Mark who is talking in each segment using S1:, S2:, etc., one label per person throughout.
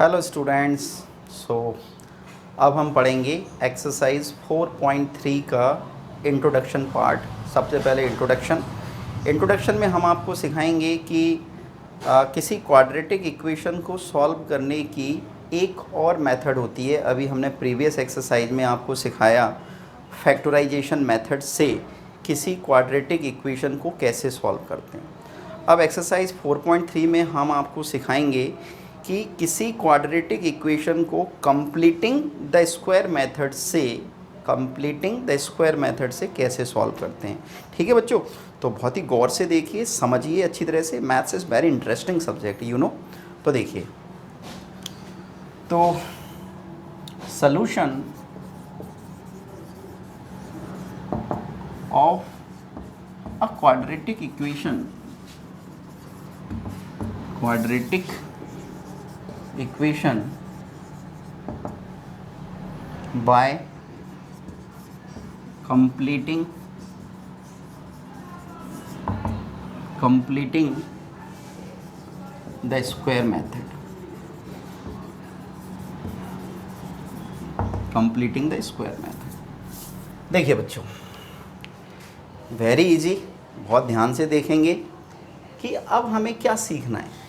S1: Hello students. सो अब हम पढ़ेंगे एक्सरसाइज 4.3 का इंट्रोडक्शन पार्ट। सबसे पहले इंट्रोडक्शन में हम आपको सिखाएंगे कि किसी क्वाड्रेटिक इक्वेशन को सॉल्व करने की एक और मेथड होती है। अभी हमने प्रीवियस एक्सरसाइज में आपको सिखाया फैक्टराइजेशन मेथड से किसी क्वाड्रेटिक इक्वेशन को कैसे सॉल्व करते हैं। अब एक्सरसाइज 4.3 में हम आपको सिखाएंगे कि किसी क्वाड्रेटिक इक्वेशन को कंप्लीटिंग द स्क्वायर मेथड से कैसे सॉल्व करते हैं। ठीक है बच्चों, तो बहुत ही गौर से देखिए, समझिए अच्छी तरह से। Maths is very interesting subject you know. तो देखिए, तो solution of a quadratic equation by completing the square method. देखिए बच्चों, वेरी इजी, बहुत ध्यान से देखेंगे कि अब हमें क्या सीखना है।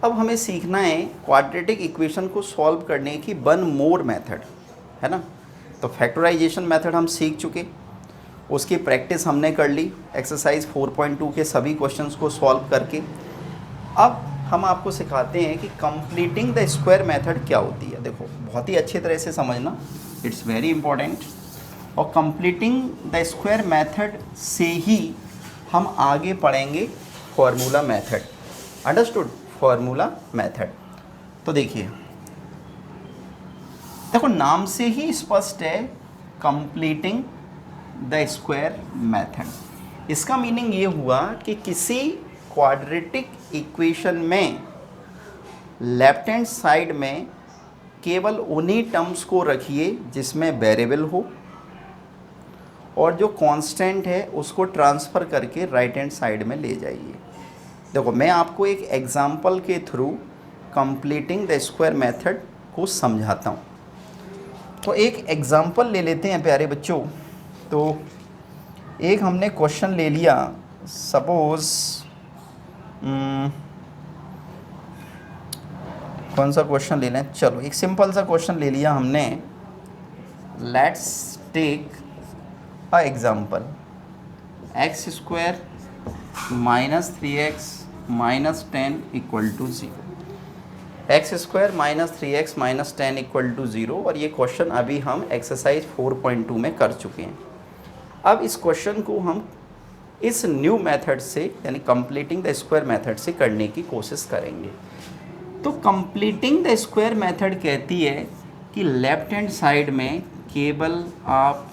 S1: अब हमें सीखना है क्वाड्रेटिक इक्वेशन को सॉल्व करने की वन मोर मेथड, है ना। तो फैक्टराइजेशन मेथड हम सीख चुके, उसकी प्रैक्टिस हमने कर ली एक्सरसाइज 4.2 के सभी क्वेश्चंस को सॉल्व करके। अब हम आपको सिखाते हैं कि कंप्लीटिंग द स्क्वायर मेथड क्या होती है। देखो, बहुत ही अच्छी तरह से समझना, इट्स वेरी इंपॉर्टेंट। और कंप्लीटिंग द स्क्वायर मेथड से ही हम आगे पढ़ेंगे formula method. Understood? Formula method. तो देखिए, देखो नाम से ही स्पष्ट है कंप्लीटिंग द स्क्वायर मेथड। इसका मीनिंग ये हुआ कि किसी क्वाड्रेटिक इक्वेशन में लेफ्ट हैंड साइड में केवल उन्हीं टर्म्स को रखिए जिसमें वेरिएबल हो, और जो कांस्टेंट है उसको ट्रांसफ़र करके राइट हैंड साइड में ले जाइए। देखो, मैं आपको एक एग्जाम्पल के through completing the square method को समझाता हूँ। तो एक एग्जाम्पल ले लेते हैं प्यारे बच्चों। तो एक हमने क्वेश्चन ले लिया, सपोज़ कौन सा क्वेश्चन ले लें, चलो एक सिंपल सा क्वेश्चन ले लिया हमने। Let's take a example X square minus 3x minus 10 equal to 0। X square minus 3x minus 10 equal to 0, और ये क्वेश्चन अभी हम एक्सरसाइज 4.2 में कर चुके हैं। अब इस क्वेश्चन को हम इस न्यू मेथड से, यानी कंप्लीटिंग द स्क्वायर मेथड से करने की कोशिश करेंगे। तो कंप्लीटिंग द स्क्वायर मेथड कहती है कि लेफ्ट हैंड साइड में केवल आप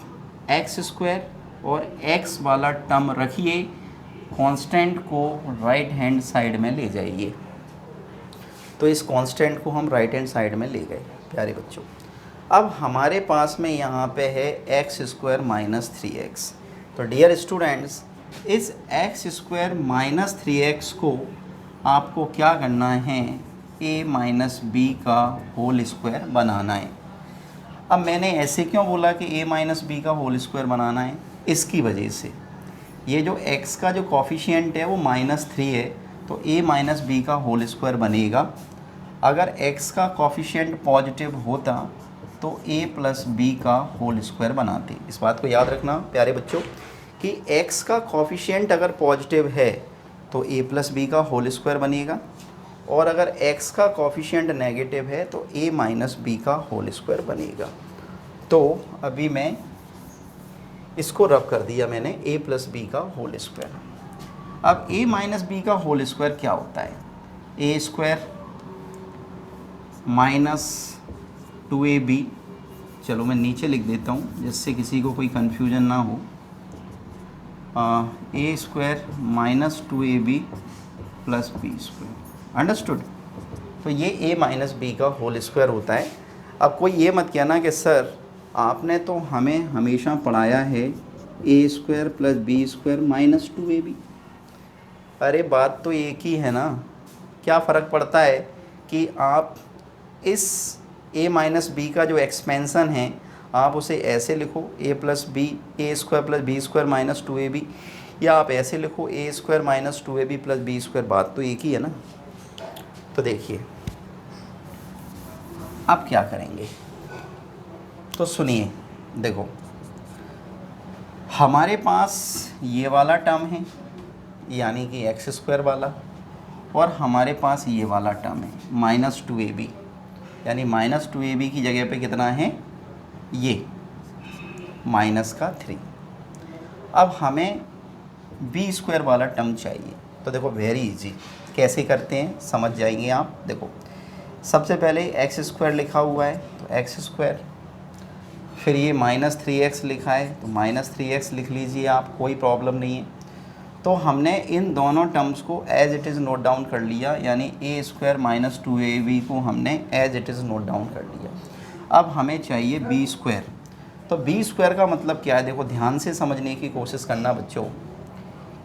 S1: एक्स स्क्वायर और एक्स वाला टर्म रखिए, कांस्टेंट को राइट हैंड साइड में ले जाइए। तो इस कांस्टेंट को हम राइट हैंड साइड में ले गए प्यारे बच्चों। अब हमारे पास में यहाँ पे है एक्स स्क्वायर माइनस 3x। तो डियर स्टूडेंट्स, इस एक्स स्क्वायर माइनस 3x को आपको क्या करना है, a माइनस बी का होल स्क्वायर बनाना है। अब मैंने ऐसे क्यों बोला कि a माइनस बी का होल स्क्वायर बनाना है, इसकी वजह से ये जो x का जो कॉफिशिएंट है वो -3 है, तो a माइनस बी का होल स्क्वायर बनेगा। अगर x का कॉफिशिएंट पॉजिटिव होता तो a प्लस बी का होल स्क्वायर बनाते। इस बात को याद रखना प्यारे बच्चों कि x का कॉफिशिएंट अगर पॉजिटिव है तो a प्लस बी का होल स्क्वायर बनेगा, और अगर x का कॉफिशिएंट नेगेटिव है तो a माइनस बी का होल स्क्वायर बनेगा। तो अभी मैं इसको रब कर दिया मैंने, a प्लस बी का होल स्क्वायर। अब a माइनस बी का होल स्क्वायर क्या होता है, a स्क्वायर माइनस 2ab। चलो मैं नीचे लिख देता हूँ जिससे किसी को कोई कन्फ्यूजन ना हो। a square minus 2ab plus B square. Understood? तो ये a माइनस बी का होल स्क्वायर होता है। अब कोई ये मत कहना कि सर आपने तो हमें हमेशा पढ़ाया है a square plus B square minus 2ab। अरे बात तो एक ही है ना, क्या फ़र्क पड़ता है कि आप इस a माइनस बी का जो एक्सपेंसन है आप उसे ऐसे लिखो a plus B A square plus B square minus 2ab, या आप ऐसे लिखो A square minus 2ab plus B square, बात तो एक ही है ना। तो देखिए अब क्या करेंगे, तो सुनिए, देखो हमारे पास ये वाला टर्म है यानी कि एक्स स्क्वायर वाला, और हमारे पास ये वाला टर्म है माइनस 2ab, यानी माइनस 2ab की जगह पे कितना है, ये माइनस का 3। अब हमें बी स्क्वायर वाला टर्म चाहिए। तो देखो वेरी इजी, कैसे करते हैं समझ जाएंगे आप। देखो सबसे पहले एक्स स्क्वायर लिखा हुआ है तो एक्स स्क्वायर, फिर ये माइनस 3x लिखा है तो माइनस 3x लिख लीजिए आप, कोई प्रॉब्लम नहीं है। तो हमने इन दोनों टर्म्स को as it is note down कर लिया, यानी ए स्क्वायर माइनस 2ab को हमने as it is note down कर लिया। अब हमें चाहिए बी स्क्वायर। तो बी स्क्वायर का मतलब क्या है, देखो ध्यान से समझने की कोशिश करना बच्चों,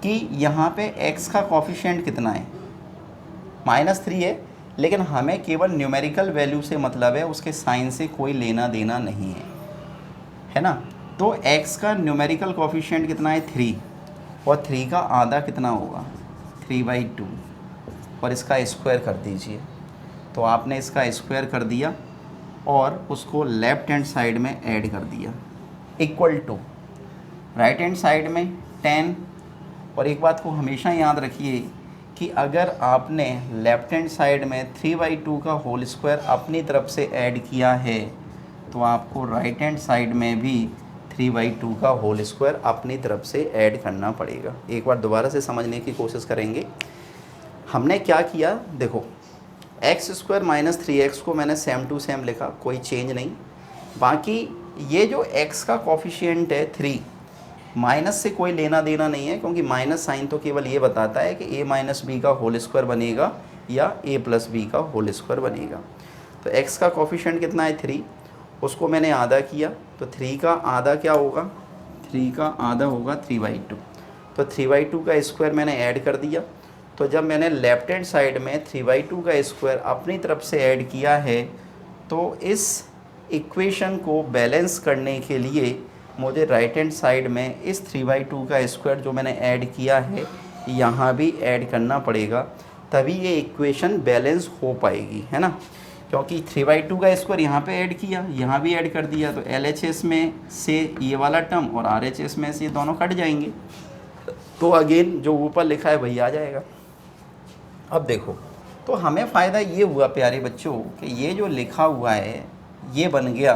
S1: कि यहाँ पे x का कॉफिशिएंट कितना है, -3 है, लेकिन हमें केवल न्यूमेरिकल वैल्यू से मतलब है, उसके साइन से कोई लेना देना नहीं है ना। तो x का न्यूमेरिकल कॉफिशिएंट कितना है 3, और 3 का आधा कितना होगा 3/2, और इसका स्क्वायर कर दीजिए। तो आपने इसका स्क्वायर कर दिया और उसको लेफ़्ट हैंड साइड में ऐड कर दिया, equal to right hand side में 10। और एक बात को हमेशा याद रखिए कि अगर आपने लेफ़्ट हैंड साइड में 3/2 का होल स्क्वायर अपनी तरफ से ऐड किया है तो आपको राइट हैंड साइड में भी 3/2 का होल स्क्वायर अपनी तरफ से ऐड करना पड़ेगा। एक बार दोबारा से समझने की कोशिश करेंगे। हमने क्या किया, देखो एक्स स्क्वायर माइनस 3x को मैंने सेम टू सेम लिखा, कोई चेंज नहीं। बाकी ये जो x का कॉफिशिएंट है 3, माइनस से कोई लेना देना नहीं है, क्योंकि माइनस साइन तो केवल ये बताता है कि a माइनस बी का होल स्क्वायर बनेगा या a प्लस बी का होल स्क्वायर बनेगा। तो x का कॉफिशिएंट कितना है 3, उसको मैंने आधा किया, तो 3 का आधा क्या होगा, 3 का आधा होगा 3/2। तो 3/2 का स्क्वायर मैंने ऐड कर दिया। तो जब मैंने लेफ्ट हैंड साइड में 3/2 का स्क्वायर अपनी तरफ से ऐड किया है, तो इस इक्वेशन को बैलेंस करने के लिए मुझे राइट हैंड साइड में इस 3/2 का स्क्वायर जो मैंने ऐड किया है यहाँ भी ऐड करना पड़ेगा, तभी ये इक्वेशन बैलेंस हो पाएगी, है ना। क्योंकि 3/2 का स्क्वायर यहाँ पे ऐड किया, यहाँ भी ऐड कर दिया, तो LHS में से ये वाला टर्म और RHS में से ये दोनों कट जाएंगे, तो अगेन जो ऊपर लिखा है वही आ जाएगा। अब देखो, तो हमें फ़ायदा ये हुआ प्यारे बच्चों कि ये जो लिखा हुआ है ये बन गया,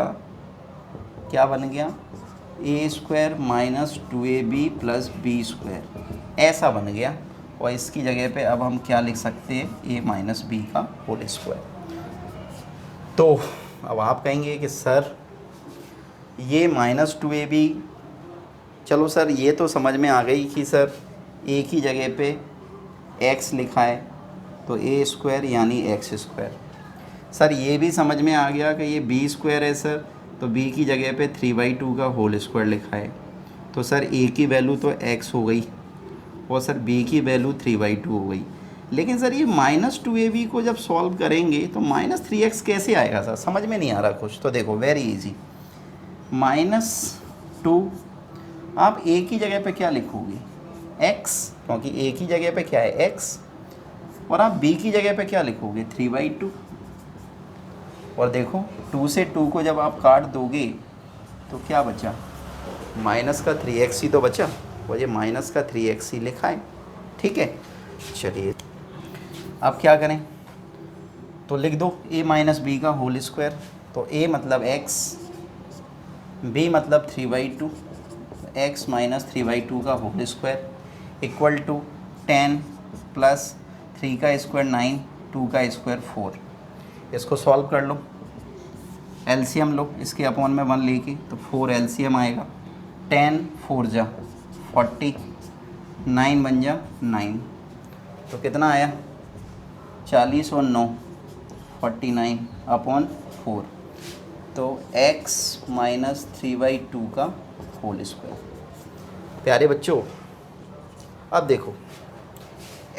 S1: क्या बन गया, A square minus 2ab plus B square, ऐसा बन गया। और इसकी जगह पे अब हम क्या लिख सकते हैं, a माइनस बी का होल स्क्वायर। तो अब आप कहेंगे कि सर ये -2ab, चलो सर ये तो समझ में आ गई कि सर a की जगह पे x लिखा है तो a स्क्वायर यानी x स्क्वायर। सर ये भी समझ में आ गया कि ये b स्क्वायर है सर, तो b की जगह पे 3/2 का होल स्क्वायर लिखा है। तो सर a की वैल्यू तो x हो गई और सर b की वैल्यू 3/2 हो गई। लेकिन सर ये -2ab को जब सॉल्व करेंगे तो -3x कैसे आएगा सर, समझ में नहीं आ रहा कुछ। तो देखो वेरी इजी, -2 आप a की जगह पे क्या लिखोगे x, क्योंकि a की जगह पे क्या है x, और आप b की जगह पे क्या लिखोगे 3/2। और देखो 2 से 2 को जब आप काट दोगे तो क्या बचा, माइनस का 3x ही तो बचा, और ये माइनस का 3x ही लिखा है, ठीक है। चलिए अब क्या करें, तो लिख दो a माइनस बी का होल स्क्वायर। तो a मतलब x, b मतलब 3/2, x माइनस 3/2 का whole square equal to 10 plus 3 का स्क्वायर 9, 2 का स्क्वायर 4। इसको सॉल्व कर लो, एलसीएम लो, इसके अपॉन में 1 लेके, तो 4 एलसीएम आएगा। 10 4 जा 40, 9 बन जा 9, तो कितना आया 40 और 9 49 अपॉन 4, तो x माइनस 3/2 का होल स्क्वायर। प्यारे बच्चों अब देखो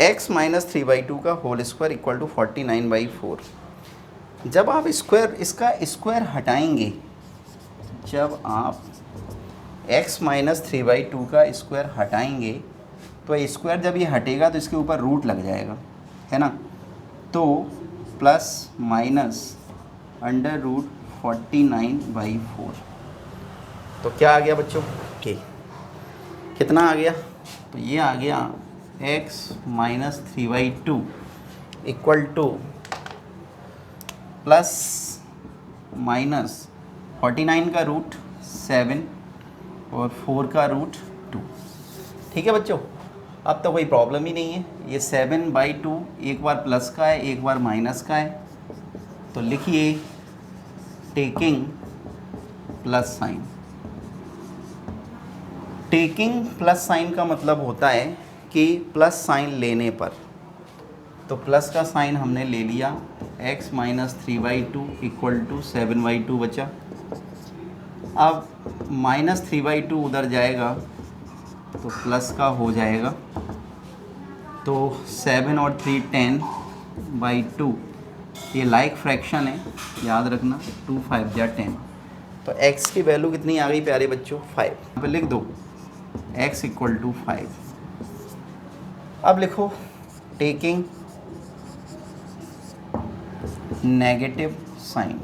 S1: x माइनस 3/2 का होल स्क्वायर इक्वल टू 49/4। जब आप स्क्वायर, इसका स्क्वायर हटाएंगे, जब आप x माइनस 3/2 का स्क्वायर हटाएंगे तो स्क्वायर जब ये हटेगा तो इसके ऊपर रूट लग जाएगा, है ना। तो प्लस माइनस अंडर रूट 49/4, तो क्या आ गया बच्चों के, कितना आ गया, तो ये आ गया x minus 3/2 equal to plus minus 49 का रूट 7 और 4 का रूट 2। ठीक है बच्चों, अब तो कोई प्रॉब्लम ही नहीं है। ये 7/2 एक बार प्लस का है, एक बार माइनस का है, तो लिखिए taking plus sign. Taking plus sign का मतलब होता है कि प्लस साइन लेने पर, तो प्लस का साइन हमने ले लिया, x माइनस 3/2 इक्वल टू 7/2 बचा। अब माइनस 3/2 उधर जाएगा तो प्लस का हो जाएगा, तो 7 और 3 10/2, ये लाइक फ्रैक्शन है, याद रखना, 2 5 जा 10, तो x की वैल्यू कितनी आ गई प्यारे बच्चों, 5। यहाँ पे लिख दो x इक्वल टू 5। अब लिखो टेकिंग नेगेटिव साइन,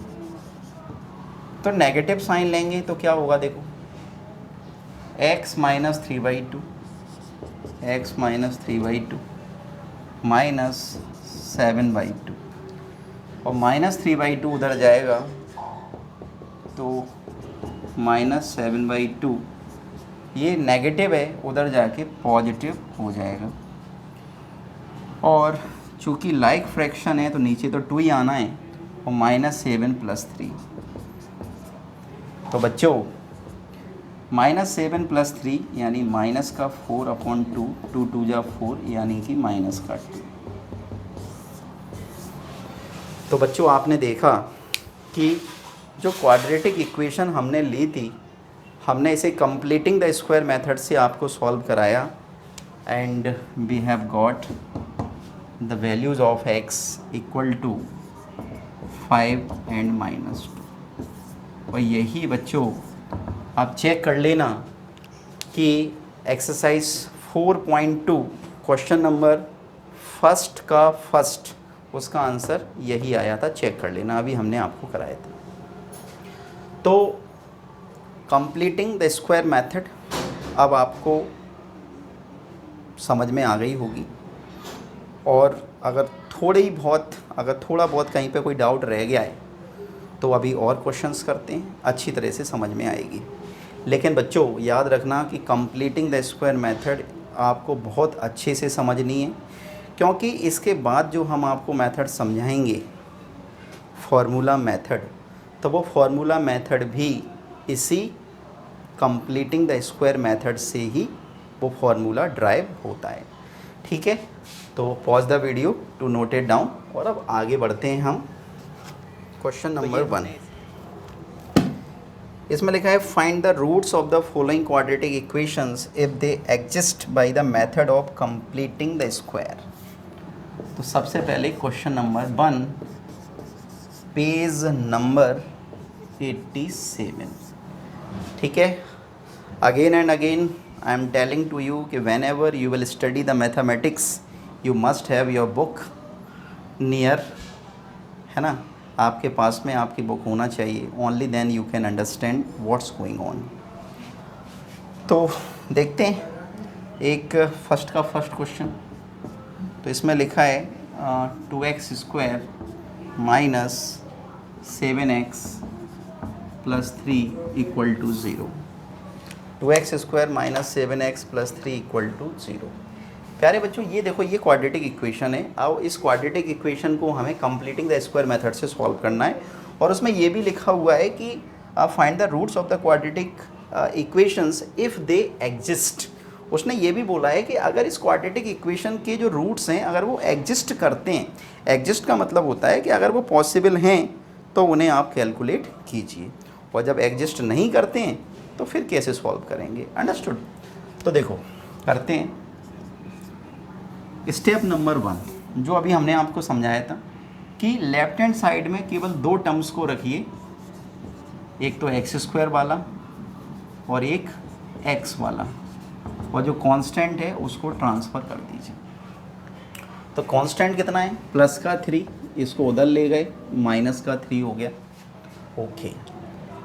S1: तो नेगेटिव साइन लेंगे तो क्या होगा, देखो x minus 3/2, x minus 3/2 minus 7/2, और माइनस 3/2 उधर जाएगा तो माइनस 7/2, ये नेगेटिव है, उधर जाके पॉजिटिव हो जाएगा। और चूँकि लाइक फ्रैक्शन है तो नीचे तो 2 ही आना है, और माइनस 7 प्लस 3, तो बच्चों माइनस 7 प्लस 3 यानी माइनस का 4/2, 2 2 जा 4 यानी कि माइनस का 2। तो बच्चों आपने देखा कि जो क्वाड्रेटिक इक्वेशन हमने ली थी, हमने इसे कंप्लीटिंग द स्क्वायर मेथड से आपको सॉल्व कराया, and we have got the values of x equal to 5 and -2। और यही बच्चों आप चेक कर लेना कि एक्सरसाइज 4.2 क्वेश्चन नंबर फर्स्ट का फर्स्ट, उसका आंसर यही आया था, चेक कर लेना, अभी हमने आपको कराया था। तो कंप्लीटिंग द स्क्वायर मेथड अब आपको समझ में आ गई होगी, और अगर थोड़ा बहुत कहीं पे कोई डाउट रह गया है तो अभी और क्वेश्चंस करते हैं, अच्छी तरह से समझ में आएगी। लेकिन बच्चों याद रखना कि कंप्लीटिंग द स्क्वायर मेथड आपको बहुत अच्छे से समझनी है, क्योंकि इसके बाद जो हम आपको मेथड समझाएंगे फार्मूला मेथड, तो वो फार्मूला मेथड भी इसी कंप्लीटिंग द स्क्वायर मेथड से ही वो फार्मूला ड्राइव होता है। ठीक है, तो pause the video to note it down, और अब आगे बढ़ते हैं हम क्वेश्चन नंबर 1। इसमें लिखा है find the roots of the following quadratic equations if they exist by the method of completing the square. तो सबसे पहले क्वेश्चन नंबर 1, पेज नंबर 87। ठीक है, again and again I am telling to you कि whenever you will study the mathematics you must have your book near, है ना, आपके पास में आपकी बुक होना चाहिए, only then you can understand what's going on. तो देखते हैं एक फर्स्ट का फर्स्ट क्वेश्चन। तो इसमें लिखा है 2x² minus 7x plus 3 equal to 0। 2x² minus 7x plus 3 equal to 0। प्यारे बच्चों ये देखो, ये क्वाड्रेटिक इक्वेशन है। अब इस क्वाड्रेटिक इक्वेशन को हमें कंप्लीटिंग द स्क्वायर मेथड से सॉल्व करना है, और उसमें ये भी लिखा हुआ है कि find the roots of the quadratic equations if they exist. उसने ये भी बोला है कि अगर इस क्वाड्रेटिक इक्वेशन के जो रूट्स हैं अगर वो एग्जिस्ट करते हैं, एग्जिस्ट का मतलब होता है कि अगर वो पॉसिबल हैं तो उन्हें आप कैलकुलेट कीजिए, और जब एग्जिस्ट नहीं करते हैं तो फिर कैसे सॉल्व करेंगे। अंडरस्टूड? तो देखो करते हैं। स्टेप नंबर 1 जो अभी हमने आपको समझाया था कि लेफ्ट हैंड साइड में केवल दो टर्म्स को रखिए, एक तो एक्स स्क्वायर वाला और एक एक्स वाला, और जो कांस्टेंट है उसको ट्रांसफ़र कर दीजिए। तो कांस्टेंट कितना है, प्लस का 3, इसको उधर ले गए, माइनस का 3 हो गया। ओके,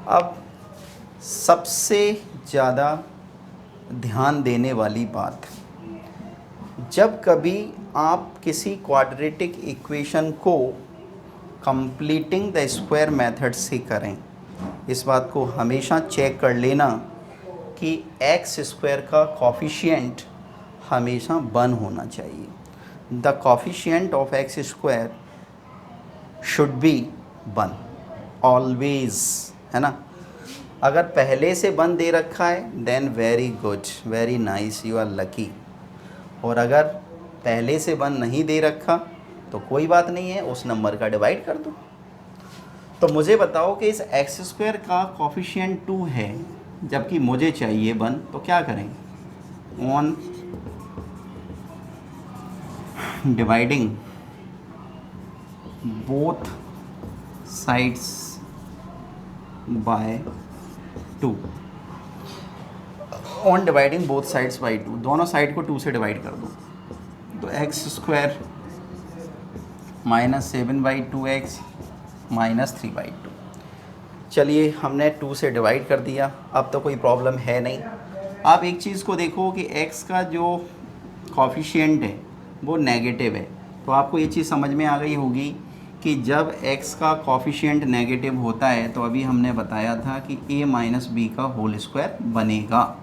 S1: अब सबसे ज़्यादा ध्यान देने वाली बात, जब कभी आप किसी क्वाड्रेटिक इक्वेशन को कंप्लीटिंग द स्क्वायर मेथड से करें, इस बात को हमेशा चेक कर लेना कि एक्स स्क्वायर का कॉफिशिएंट हमेशा 1 होना चाहिए। The coefficient of x square should be 1 always, है ना। अगर पहले से 1 दे रखा है then very good, very nice, you are lucky. और अगर पहले से 1 नहीं दे रखा तो कोई बात नहीं है, उस नंबर का डिवाइड कर दो। तो मुझे बताओ कि इस एक्स स्क्वायर का कॉफिशिएंट 2 है जबकि मुझे चाहिए 1, तो क्या करेंगे, on dividing both sides by 2, on dividing both sides by 2, दोनों साइड को 2 से डिवाइड कर दो। तो x square minus 7/2x minus 3/2। चलिए, हमने 2 से डिवाइड कर दिया, अब तो कोई प्रॉब्लम है नहीं। आप एक चीज़ को देखो कि x का जो कॉफिशिएंट है वो नेगेटिव है, तो आपको ये चीज़ समझ में आ गई होगी कि जब x का कॉफिशिएंट नेगेटिव होता है तो अभी हमने बताया था कि a माइनस बी का होल स्क्वायर बनेगा,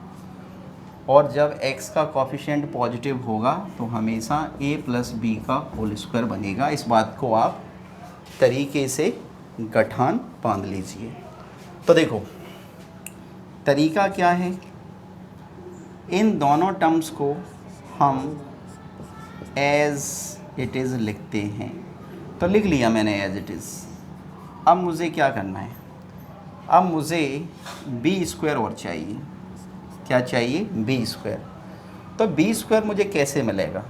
S1: और जब x का कॉफिशिएंट पॉजिटिव होगा तो हमेशा a प्लस बी का होल स्क्वायर बनेगा। इस बात को आप तरीके से गठान बांध लीजिए। तो देखो तरीका क्या है, इन दोनों टर्म्स को हम एज इट इज़ लिखते हैं। तो लिख लिया मैंने एज इट इज़। अब मुझे क्या करना है, अब मुझे बी स्क्वायर और चाहिए। क्या चाहिए, बी स्क्वायर। तो बी स्क्वायर मुझे कैसे मिलेगा,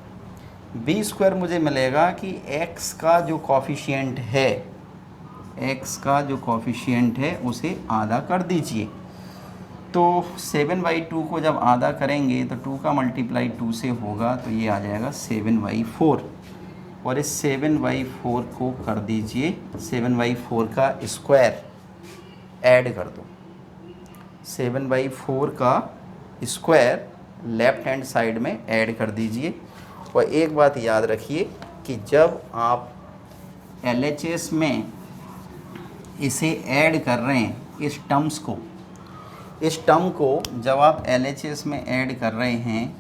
S1: बी स्क्वायर मुझे मिलेगा कि एक्स का जो कॉफिशिएंट है, एक्स का जो कॉफिशिएंट है उसे आधा कर दीजिए। तो 7/2 को जब आधा करेंगे तो 2 का मल्टीप्लाई 2 से होगा, तो ये आ जाएगा 7/4, और इस 7/4 को कर दीजिए, 7/4 का स्क्वायर ऐड कर दो। 7/4 का स्क्वायर लेफ़्ट हैंड साइड में ऐड कर दीजिए। और एक बात याद रखिए कि जब आप LHS में इसे ऐड कर रहे हैं, इस टर्म को जब आप LHS में ऐड कर रहे हैं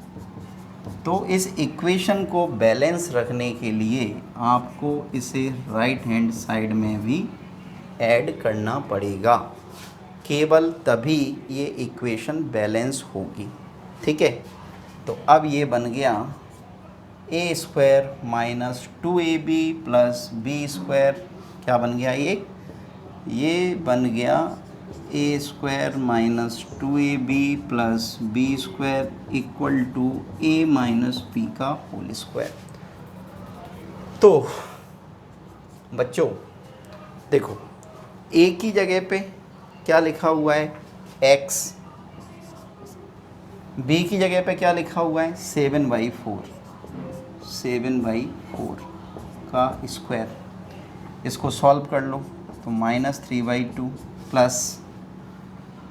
S1: तो इस इक्वेशन को बैलेंस रखने के लिए आपको इसे राइट हैंड साइड में भी ऐड करना पड़ेगा, केवल तभी ये इक्वेशन बैलेंस होगी। ठीक है, तो अब ये बन गया a square minus 2ab plus B square. क्या बन गया, ये बन गया a square minus 2ab plus B square equal to a minus b का होल स्क्वायर। तो बच्चों देखो, a की जगह पे क्या लिखा हुआ है, x, b की जगह पे क्या लिखा हुआ है, 7/4 का स्क्वायर। इसको सॉल्व कर लो तो माइनस 3/2 प्लस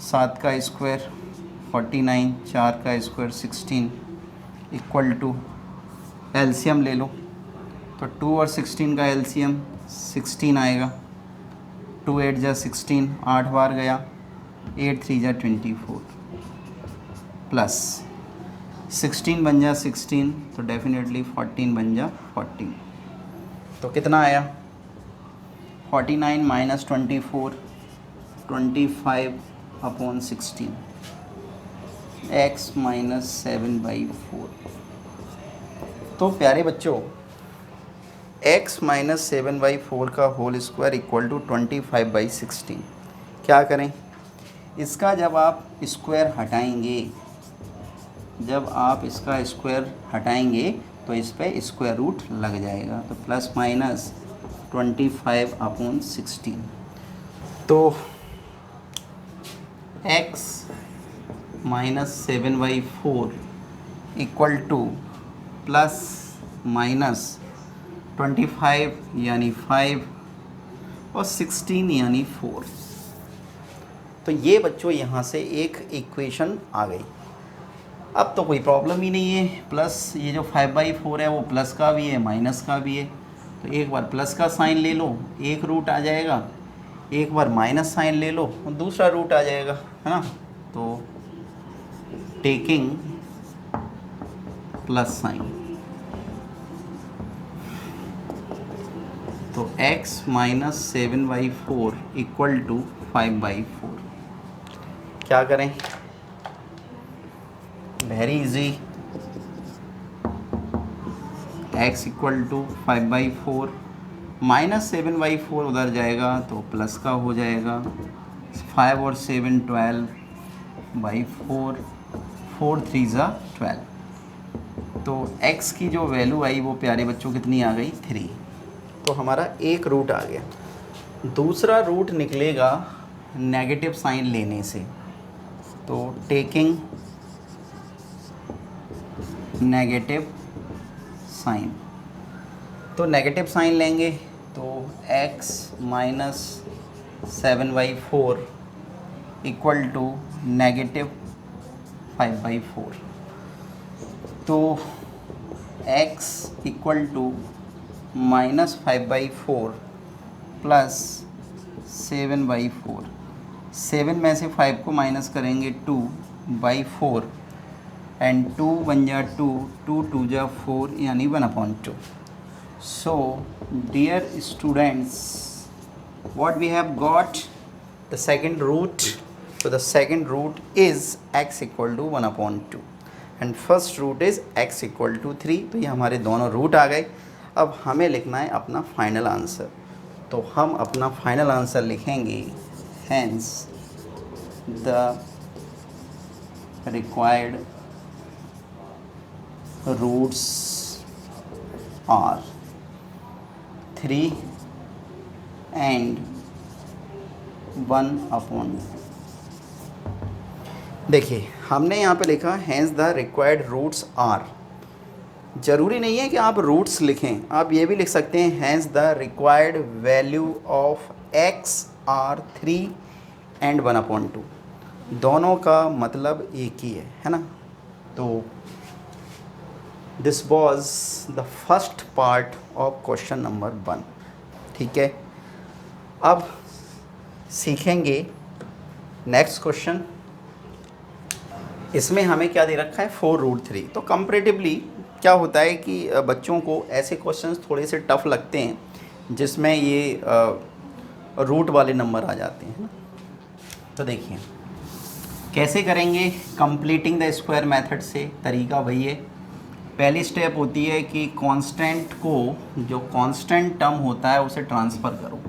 S1: 7 का स्क्वायर 49, 4 का स्क्वायर 16 इक्वल टू, एलसीएम ले लो तो 2 और 16 का एलसीएम 16 आएगा। 2 8 जा 16, 8 बार गया, 8 3 जा 24 प्लस 16 बन जा 16, तो डेफिनेटली 14 बन जा 14। तो कितना आया, 49 माइनस 24, 25/16, x माइनस 7/4। तो प्यारे बच्चों, x माइनस 7/4 का होल स्क्वायर इक्वल टू 25/16। क्या करें, इसका जब आप स्क्वायर हटाएंगे, जब आप इसका स्क्वायर हटाएंगे तो इस पे स्क्वायर रूट लग जाएगा। तो प्लस माइनस 25/16। तो x minus 7/4 equal to plus minus 25 यानी 5 और 16 यानी 4। तो ये बच्चों यहाँ से एक इक्वेशन आ गई। अब तो कोई प्रॉब्लम ही नहीं है, प्लस ये जो 5/4 है वो प्लस का भी है माइनस का भी है। तो एक बार प्लस का साइन ले लो, एक रूट आ जाएगा, एक बार माइनस साइन ले लो और दूसरा रूट आ जाएगा, है ना। तो टेकिंग प्लस साइन, तो x माइनस 7/4 इक्वल टू 5/4। क्या करें, very easy, x equal to 5/4 minus 7/4 उधर जाएगा तो प्लस का हो जाएगा, 5 और 7 12/4, 4 3 12। तो x की जो वैल्यू आई वो प्यारे बच्चों कितनी आ गई, 3। तो हमारा एक रूट आ गया। दूसरा रूट निकलेगा नेगेटिव साइन लेने से, तो टेकिंग नेगेटिव साइन, तो नेगेटिव साइन लेंगे तो x minus 7/4 equal to negative 5/4। तो x equal to minus 5/4 plus 7/4। 7 में से 5 को माइनस करेंगे 2/4 एंड 2 बन जा 2, 2 2 जा 4 यानी 1/2। So dear students, what we have got, the second root. So the second root is x equal to 1/2 and first root is x equal to 3। तो ये हमारे दोनों रूट आ गए। अब हमें लिखना है अपना फाइनल आंसर। तो हम अपना फाइनल आंसर लिखेंगे, hence the required roots are 3 and 1/2। देखिए हमने यहाँ पे लिखा hence the required roots are. ज़रूरी नहीं है कि आप रूट्स लिखें, आप ये भी लिख सकते हैं hence the required value of x are 3 and 1/2। दोनों का मतलब एक ही है ना। तो this was the first part of question number 1। ठीक है, अब सीखेंगे नेक्स्ट क्वेश्चन। इसमें हमें क्या दे रखा है, 4√3। तो कंपैरेटिवली क्या होता है कि बच्चों को ऐसे क्वेश्चंस थोड़े से टफ लगते हैं जिसमें ये रूट वाले नंबर आ जाते हैं ना। तो देखिए कैसे करेंगे, कंप्लीटिंग द स्क्वायर मेथड से। तरीका वही है, पहली स्टेप होती है कि कांस्टेंट को, जो कांस्टेंट टर्म होता है उसे ट्रांसफ़र करो।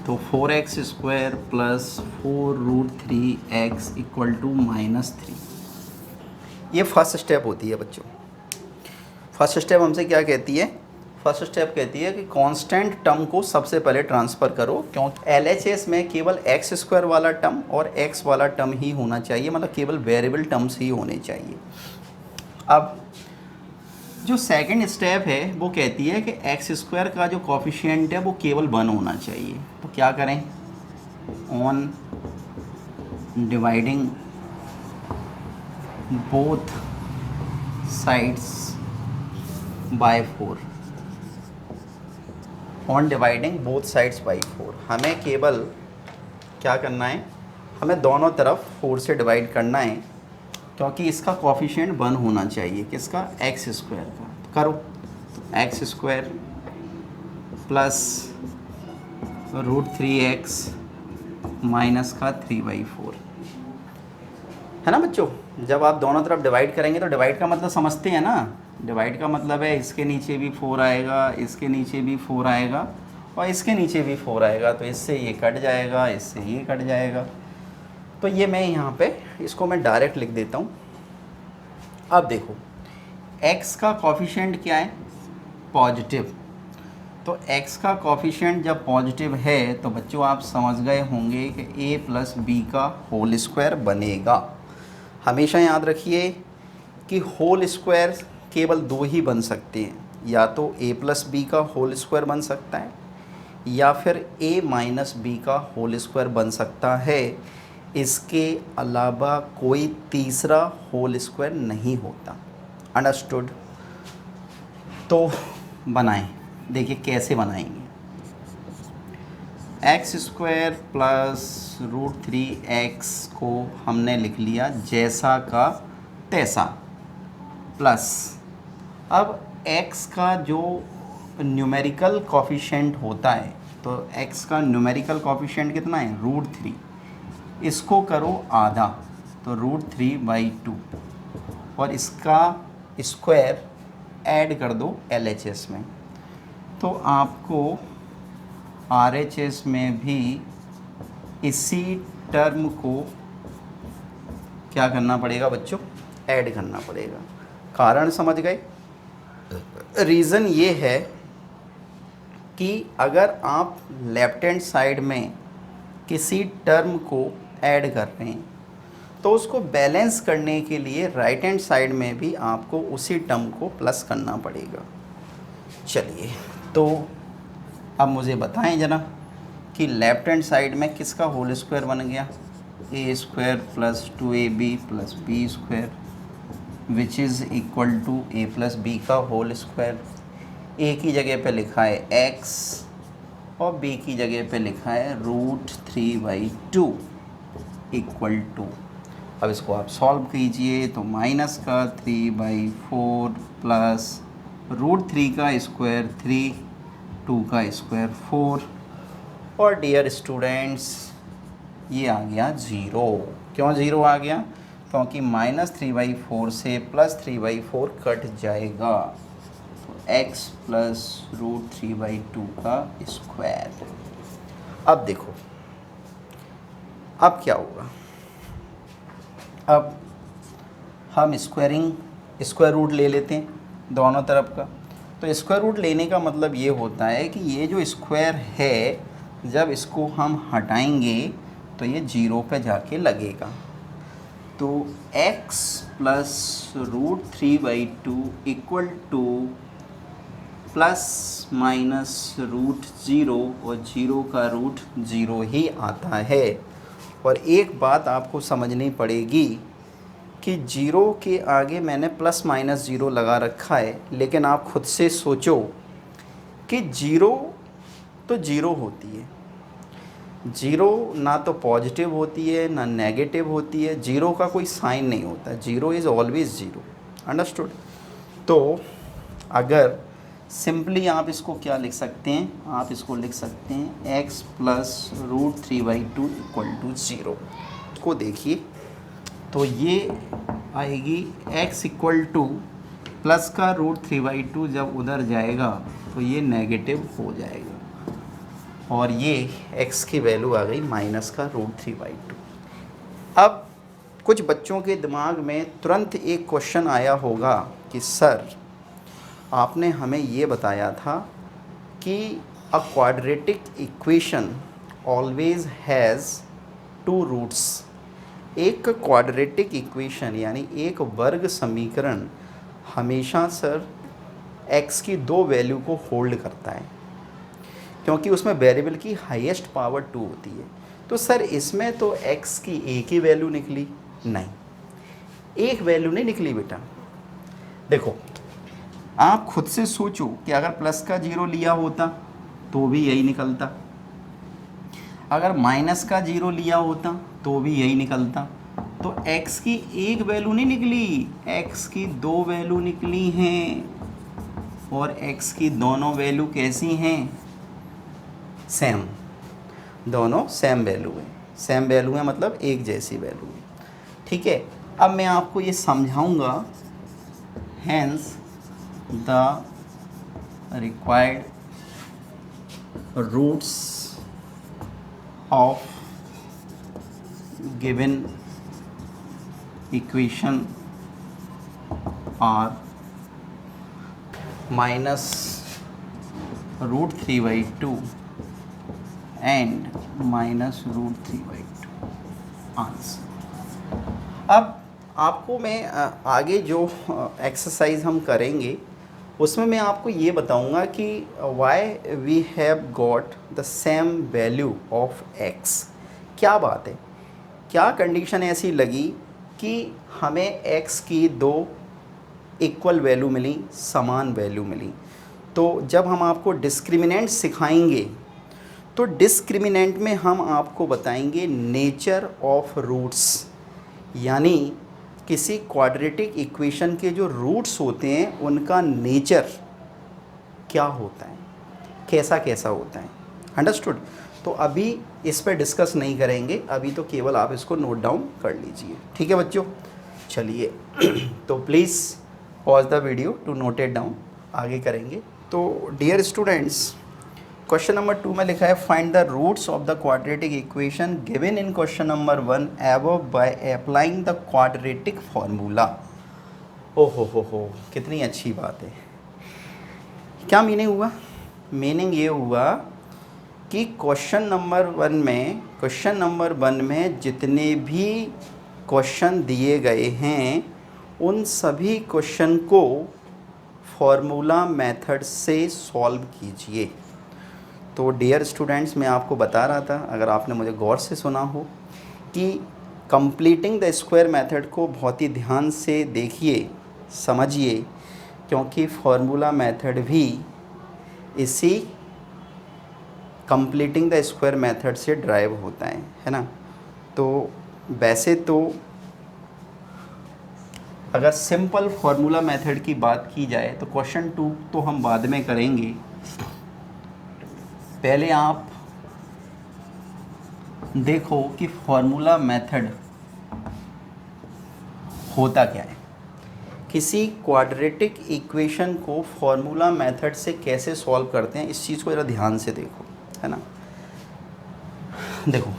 S1: तो 4x² plus 4√3x equal to -3। ये फर्स्ट स्टेप होती है बच्चों। फर्स्ट स्टेप हमसे क्या कहती है, फर्स्ट स्टेप कहती है कि कांस्टेंट टर्म को सबसे पहले ट्रांसफ़र करो, क्योंकि LHS में केवल x² वाला टर्म और x वाला टर्म ही होना चाहिए, मतलब केवल वेरिएबल टर्म्स ही होने चाहिए। अब जो सेकंड स्टेप है वो कहती है कि x² का जो कोफिशिएंट है वो केवल 1 होना चाहिए। तो क्या करें, on dividing both sides by 4, on dividing both sides by 4, हमें केवल क्या करना है, हमें दोनों तरफ 4 से डिवाइड करना है, क्योंकि इसका कोफिशिएंट 1 होना चाहिए, किसका, x² का। तो करो, x² प्लस √3x माइनस का 3/4, है ना बच्चों। जब आप दोनों तरफ डिवाइड करेंगे तो डिवाइड का मतलब समझते हैं ना, डिवाइड का मतलब है इसके नीचे भी 4 आएगा, इसके नीचे भी 4 आएगा और इसके नीचे भी 4 आएगा, तो इससे ये कट जाएगा, इससे ये कट जाएगा। तो ये मैं यहाँ पे इसको मैं डायरेक्ट लिख देता हूँ। अब देखो x का कोफिशिएंट क्या है, पॉजिटिव, तो x का कॉफिशिएंट जब पॉजिटिव है तो बच्चों आप समझ गए होंगे कि a प्लस बी का होल स्क्वायर बनेगा। हमेशा याद रखिए कि होल स्क्वायर केवल दो ही बन सकते हैं, या तो a प्लस बी का होल स्क्वायर बन सकता है या फिर a माइनस बी का होल स्क्वायर बन सकता है। इसके अलावा कोई तीसरा होल स्क्वायर नहीं होता। अंडरस्टूड? तो बनाएं, देखिए कैसे बनाएंगे। X square plus root 3x को हमने लिख लिया जैसा का तैसा, प्लस अब x का जो न्यूमेरिकल कॉफिशिएंट होता है, तो x का न्यूमेरिकल कॉफिशिएंट कितना है? रूट 3। इसको करो आधा, तो रूट 3/2 और इसका स्क्वायर ऐड कर दो LHS में, तो आपको RHS में भी इसी टर्म को क्या करना पड़ेगा बच्चों? ऐड करना पड़ेगा। कारण समझ गए? रीज़न ये है कि अगर आप लेफ्ट हैंड साइड में किसी टर्म को ऐड कर रहे हैं तो उसको बैलेंस करने के लिए राइट हैंड साइड में भी आपको उसी टर्म को प्लस करना पड़ेगा। चलिए, तो अब मुझे बताएं जना कि लेफ्ट हैंड साइड में किसका होल स्क्वायर बन गया? a square plus 2ab plus B square which is equal to a plus b का होल स्क्वायर। a की जगह पे लिखा है x और b की जगह पे लिखा है रूट 3/2 इक्वल टू, अब इसको आप सॉल्व कीजिए तो माइनस का 3/4 प्लस रूट 3 का स्क्वायर 3, 2 का स्क्वायर 4 और डियर स्टूडेंट्स ये आ गया 0। क्यों 0 आ गया? क्योंकि -3/4 से +3/4 कट जाएगा, तो x प्लस रूट 3/2 का स्क्वायर। अब देखो अब क्या होगा। अब हम स्क्वायर रूट ले लेते हैं दोनों तरफ का। तो स्क्वायर रूट लेने का मतलब ये होता है कि ये जो स्क्वायर है जब इसको हम हटाएंगे तो ये 0 पे जाके लगेगा। तो x plus root 3/2 equal to plus minus root 0 और 0 का रूट 0 ही आता है। और एक बात आपको समझनी पड़ेगी कि 0 के आगे मैंने प्लस माइनस 0 लगा रखा है, लेकिन आप खुद से सोचो कि 0 तो 0 होती है, 0 ना तो पॉजिटिव होती है ना नेगेटिव होती है, 0 का कोई साइन नहीं होता, 0 इज़ ऑलवेज 0। अंडरस्टूड? तो अगर सिंपली आप इसको क्या लिख सकते हैं? आप इसको लिख सकते हैं x plus root 3/2 equal to 0। इसको देखिए तो ये आएगी x इक्वल टू प्लस का रूट 3/2 जब उधर जाएगा तो ये नेगेटिव हो जाएगा और ये x की वैल्यू आ गई माइनस का रूट 3/2। अब कुछ बच्चों के दिमाग में तुरंत एक क्वेश्चन आया होगा कि सर आपने हमें ये बताया था कि a quadratic equation always has 2 roots. एक क्वाड्रेटिक इक्वेशन यानी एक वर्ग समीकरण हमेशा सर x की 2 वैल्यू को होल्ड करता है, क्योंकि उसमें वेरिएबल की हाईएस्ट पावर 2 होती है। तो सर इसमें तो x की एक ही वैल्यू निकली? नहीं, एक वैल्यू नहीं निकली बेटा। देखो आप खुद से सोचो कि अगर प्लस का 0 लिया होता तो भी यही निकलता, अगर माइनस का 0 लिया होता तो भी यही निकलता। तो x की एक वैल्यू नहीं निकली, x की 2 वैल्यू निकली हैं और x की दोनों वैल्यू कैसी हैं? सेम, दोनों सेम वैल्यू है। सेम वैल्यू है मतलब एक जैसी वैल्यू है। ठीक है, अब मैं आपको ये समझाऊंगा। Hence the required roots of given equation are minus √3/2 and -√3/2 answer. अब आपको मैं आगे जो एक्सरसाइज हम करेंगे उसमें मैं आपको ये बताऊंगा कि why we have got the same value of x। क्या बात है, क्या कंडीशन ऐसी लगी कि हमें x की दो इक्वल वैल्यू मिली, समान वैल्यू मिली। तो जब हम आपको डिस्क्रिमिनेंट सिखाएंगे तो डिस्क्रिमिनेंट में हम आपको बताएंगे नेचर ऑफ रूट्स, यानी किसी क्वाड्रेटिक इक्वेशन के जो रूट्स होते हैं उनका नेचर क्या होता है, कैसा कैसा होता है। अंडरस्टूड। तो अभी इस पर डिस्कस नहीं करेंगे, अभी तो केवल आप इसको नोट डाउन कर लीजिए। ठीक है बच्चों, चलिए तो please pause the video to note it down, आगे करेंगे। तो डियर स्टूडेंट्स, क्वेश्चन नंबर 2 में लिखा है find the roots of the quadratic equation given in question number 1 above by applying the quadratic formula. ओ हो, कितनी अच्छी बात है। क्या मीनिंग हुआ? मीनिंग ये हुआ कि क्वेश्चन नंबर 1 में जितने भी क्वेश्चन दिए गए हैं उन सभी क्वेश्चन को फार्मूला मेथड से सॉल्व कीजिए। तो डियर स्टूडेंट्स, मैं आपको बता रहा था, अगर आपने मुझे गौर से सुना हो, कि कंप्लीटिंग द स्क्वायर मेथड को बहुत ही ध्यान से देखिए, समझिए, क्योंकि फार्मूला मेथड भी इसी कंप्लीटिंग द स्क्वायर मेथड से ड्राइव होता है ना। तो वैसे तो अगर सिंपल फार्मूला मेथड की बात की जाए तो क्वेश्चन 2 तो हम बाद में करेंगे। पहले आप देखो कि फार्मूला मेथड होता क्या है। किसी क्वाड्रेटिक इक्वेशन को फार्मूला मेथड से कैसे सॉल्व करते हैं, इस चीज़ को ज़रा ध्यान से देखो, है ना। देखो,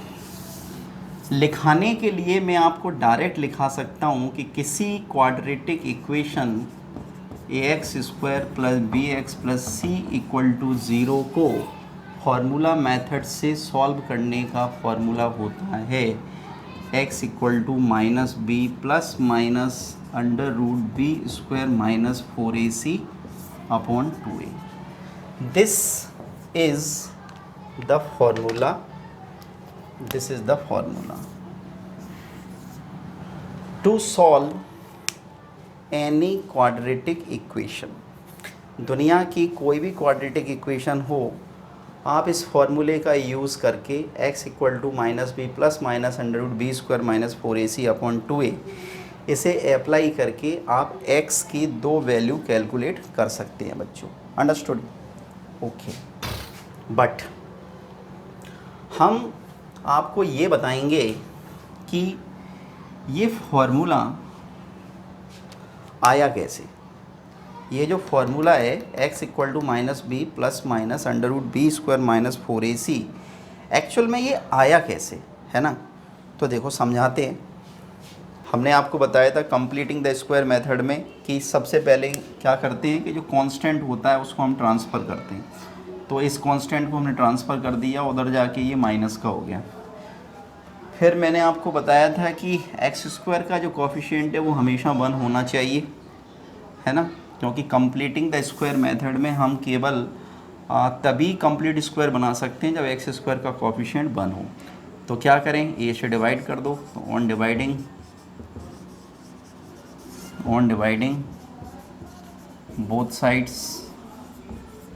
S1: लिखाने के लिए मैं आपको डायरेक्ट लिखा सकता हूँ कि किसी quadratic equation ax² + bx + c = 0 को फार्मूला मेथड से सॉल्व करने का फार्मूला होता है x = -b + -√b² - 4ac/2a। This is the formula to solve any quadratic equation। दुनिया की कोई भी क्वाड्रेटिक इक्वेशन हो, आप इस फॉर्मूले का यूज़ करके x = -b + -√b² - 4ac/2a इसे अप्लाई करके आप x की दो वैल्यू कैलकुलेट कर सकते हैं बच्चों। अंडरस्टूड? ओके। बट हम आपको ये बताएंगे कि ये फॉर्मूला आया कैसे। ये जो फार्मूला है x = -b + -√b² - 4ac, actual में ये आया कैसे, है ना। तो देखो समझाते हैं। हमने आपको बताया था कंप्लीटिंग द स्क्वायर मेथड में कि सबसे पहले क्या करते हैं कि जो कांस्टेंट होता है उसको हम ट्रांसफ़र करते हैं। तो इस कांस्टेंट को हमने ट्रांसफ़र कर दिया, उधर जाके ये माइनस का हो गया। फिर मैंने आपको बताया था कि x² का जो कोफिशिएंट है वो हमेशा 1 होना चाहिए, है ना, क्योंकि कंप्लीटिंग द स्क्वायर मेथड में हम केवल तभी कंप्लीट स्क्वायर बना सकते हैं जब x² का कोफिशिएंट 1 हो। तो क्या करें, a से डिवाइड कर दो, तो on dividing both sides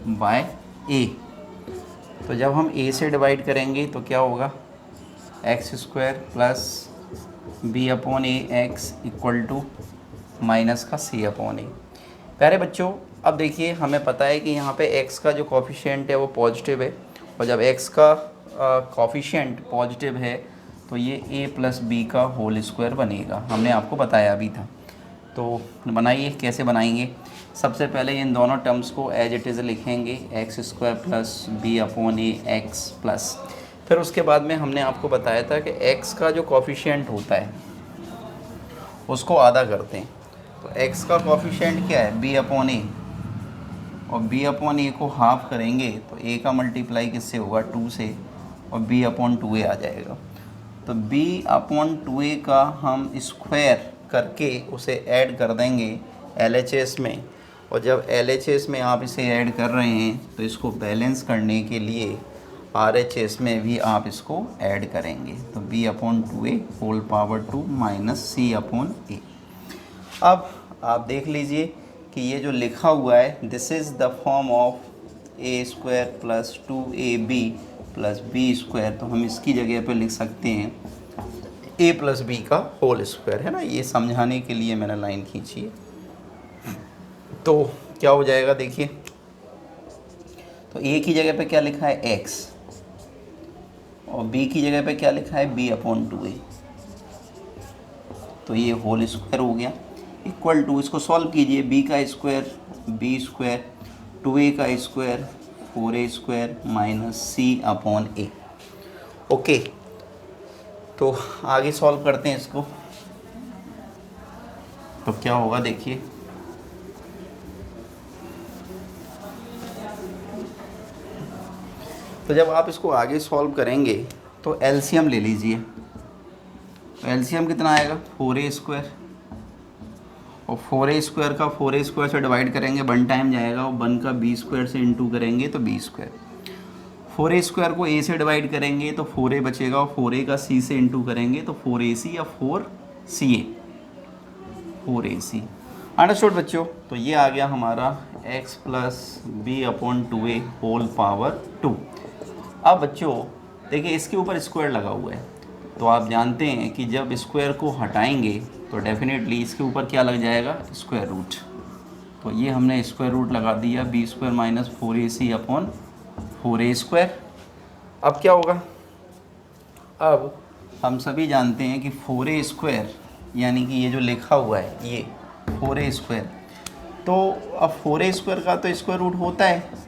S1: by a। तो जब हम a से डिवाइड करेंगे तो क्या होगा, x² + b/a x = माइनस का c/a। प्यारे बच्चों, अब देखिए हमें पता है कि यहाँ पे x का जो कोफिशिएंट है वो पॉजिटिव है, और जब x का कोफिशिएंट पॉजिटिव है तो ये a + b का होल स्क्वायर बनेगा। हमने आपको बताया भी था। तो बनाइए, कैसे बनाएंगे। सबसे पहले इन दोनों टर्म्स को एज इट इज़ लिखेंगे, x² + b/a x प्लस, फिर उसके बाद में हमने आपको बताया था कि x का जो कोफिशिएंट होता है उसको आधा करते हैं। तो x का कोफिशिएंट क्या है, b/a, और b अपॉन ए को हाफ करेंगे तो a का मल्टीप्लाई किससे होगा 2 से, और b अपॉन 2a आ जाएगा। तो b अपॉन 2a का हम स्क्वायर करके उसे ऐड कर देंगे LHS में, और जब LHS में आप इसे ऐड कर रहे हैं तो इसको बैलेंस करने के लिए RHS में भी आप इसको ऐड करेंगे। तो b upon 2a whole power 2 minus c upon a। अब आप देख लीजिए कि ये जो लिखा हुआ है this is the form of a square plus 2ab plus B square, तो हम इसकी जगह पे लिख सकते हैं a प्लस बी का होल स्क्वायर, है ना। ये समझाने के लिए मैंने लाइन खींची है। तो क्या हो जाएगा देखिए, तो a की जगह पे क्या लिखा है x, और b की जगह पे क्या लिखा है b अपॉन 2a, तो ये होल स्क्वायर हो गया इक्वल टू, इसको सॉल्व कीजिए, b का स्क्वायर b स्क्वायर 2a का square 4a square minus c upon a। Okay, तो आगे सॉल्व करते हैं इसको। तो क्या होगा देखिए, तो जब आप इसको आगे सॉल्व करेंगे तो एलसीएम ले लीजिए। तो एलसीएम कितना आएगा 4a स्क्वायर, और 4a स्क्वायर का 4a स्क्वायर से डिवाइड करेंगे 1 टाइम जाएगा, और 1 का b स्क्वायर से इंटू करेंगे तो b स्क्वायर। 4a स्क्वायर को a से डिवाइड करेंगे तो 4a बचेगा, और 4a का c से इंटू करेंगे तो 4ac या 4ca 4ac। अंडरस्टूड बच्चों। तो ये आ गया हमारा x plus b upon 2a whole power 2। अब बच्चों देखिए इसके ऊपर स्क्वायर लगा हुआ है, तो आप जानते हैं कि जब स्क्वायर को हटाएंगे तो डेफिनेटली इसके ऊपर क्या लग जाएगा स्क्वायर रूट। तो ये हमने स्क्वायर रूट लगा दिया b square minus 4ac upon 4a square. अब क्या होगा, अब हम सभी जानते हैं कि 4a स्क्वायर यानी कि ये जो लिखा हुआ है ये 4a स्क्वायर, तो अब 4a स्क्वायर का तो स्क्वायर रूट होता है,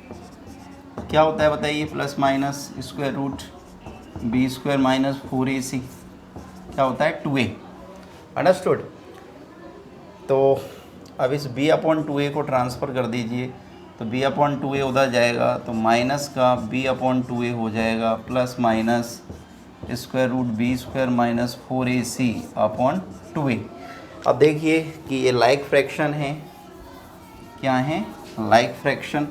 S1: क्या होता है बताइए, plus minus square root b square minus 4ac क्या होता है 2a। अंडरस्टूड। तो अब इस b अपॉन 2a को ट्रांसफ़र कर दीजिए, तो b अपॉन 2a उधर जाएगा तो माइनस का b अपॉन 2a हो जाएगा plus minus square root b square minus 4ac upon 2a। अब देखिए कि ये लाइक फ्रैक्शन है, क्या है लाइक फ्रैक्शन,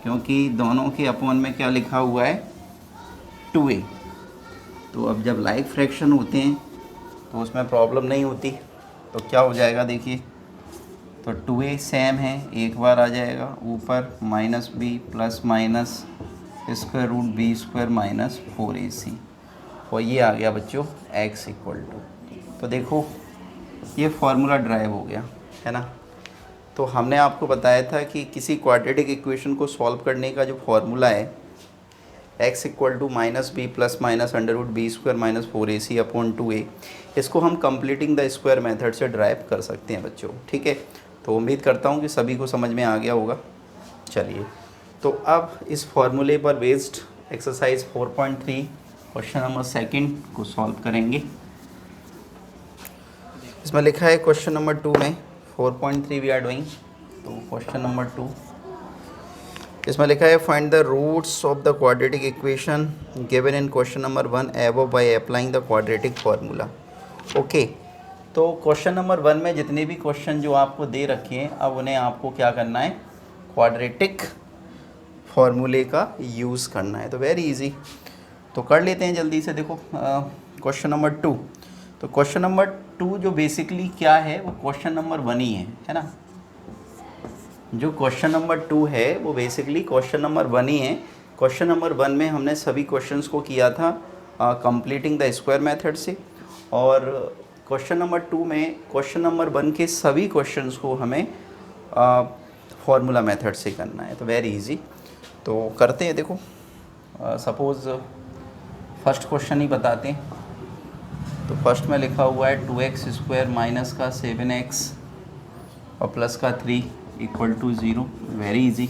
S1: क्योंकि दोनों के अपॉन में क्या लिखा हुआ है 2a। तो अब जब लाइक फ्रैक्शन होते हैं तो उसमें प्रॉब्लम नहीं होती। तो क्या हो जाएगा देखिए, तो 2a सेम है, एक बार आ जाएगा ऊपर minus b plus minus square root b square minus 4ac, और ये आ गया बच्चों x इक्वल टू। तो देखो ये फार्मूला ड्राइव हो गया, है ना। तो हमने आपको बताया था कि किसी क्वाड्रेटिक इक्वेशन को सॉल्व करने का जो फार्मूला है x equal to minus b plus minus under root b square minus 4ac upon 2a, इसको हम कंप्लीटिंग द स्क्वायर मेथड से ड्राइव कर सकते हैं बच्चों, ठीक है। तो उम्मीद करता हूँ कि सभी को समझ में आ गया होगा। चलिए, तो अब इस फार्मूले पर बेस्ड एक्सरसाइज 4.3 क्वेश्चन नंबर 2 को सॉल्व करेंगे। इसमें लिखा है क्वेश्चन नंबर 2 में 4.3 वी आर डूइंग। तो क्वेश्चन नंबर 2 इसमें लिखा है find the roots of the quadratic equation given in question number 1 above by applying the quadratic formula. Okay, तो क्वेश्चन नंबर 1 में जितने भी क्वेश्चन जो आपको दे रखे हैं अब उन्हें आपको क्या करना है, क्वाड्रेटिक फार्मूले का यूज़ करना है। तो वेरी इजी, तो कर लेते हैं जल्दी से। देखो क्वेश्चन नंबर 2, तो क्वेश्चन नंबर 2 जो बेसिकली क्या है वो क्वेश्चन नंबर 1 ही है ना। जो क्वेश्चन नंबर 2 है वो बेसिकली क्वेश्चन नंबर 1 ही है। क्वेश्चन नंबर 1 में हमने सभी क्वेश्चंस को किया था कंप्लीटिंग द स्क्वायर मेथड से, और क्वेश्चन नंबर 2 में क्वेश्चन नंबर 1 के सभी क्वेश्चंस को हमें फार्मूला मेथड से करना है। तो वेरी इजी, तो करते हैं। देखो सपोज़ फर्स्ट क्वेश्चन ही बताते हैं। तो फर्स्ट में लिखा हुआ है 2x स्क्वायर माइनस का 7x और प्लस का 3 इक्वल टू 0। Very easy.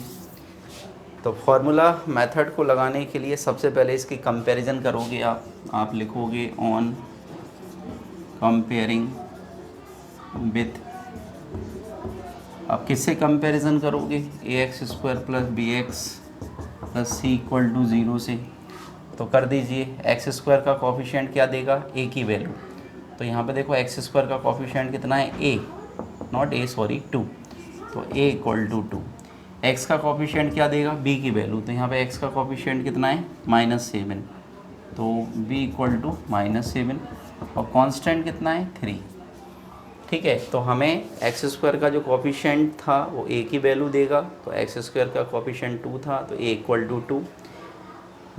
S1: तो फार्मूला मेथड को लगाने के लिए सबसे पहले इसकी कंपैरिजन करोगे आप लिखोगे ऑन कंपेयरिंग विथ अब किससे कंपैरिजन करोगे, A x square plus B x plus C equal to 0 से। तो कर दीजिए, एक्स स्क्वायर का कोफिशिएंट क्या देगा, ए की वैल्यू। तो यहाँ पे देखो एक्स स्क्वायर का कोफिशिएंट कितना है, ए, नॉट ए सॉरी 2, तो ए इक्वल टू 2। एक्स का कोफिशिएंट क्या देगा, बी की वैल्यू। तो यहाँ पे एक्स का कोफिशिएंट कितना है, -7, तो बी इक्वल टू -7 और कांस्टेंट कितना है, 3। ठीक है, तो हमें एक्स स्क्वायर का जो कोफिशिएंट था वो ए की वैल्यू देगा, तो एक्स स्क्वायर का कोफिशिएंट 2 था तो ए इक्वल टू 2।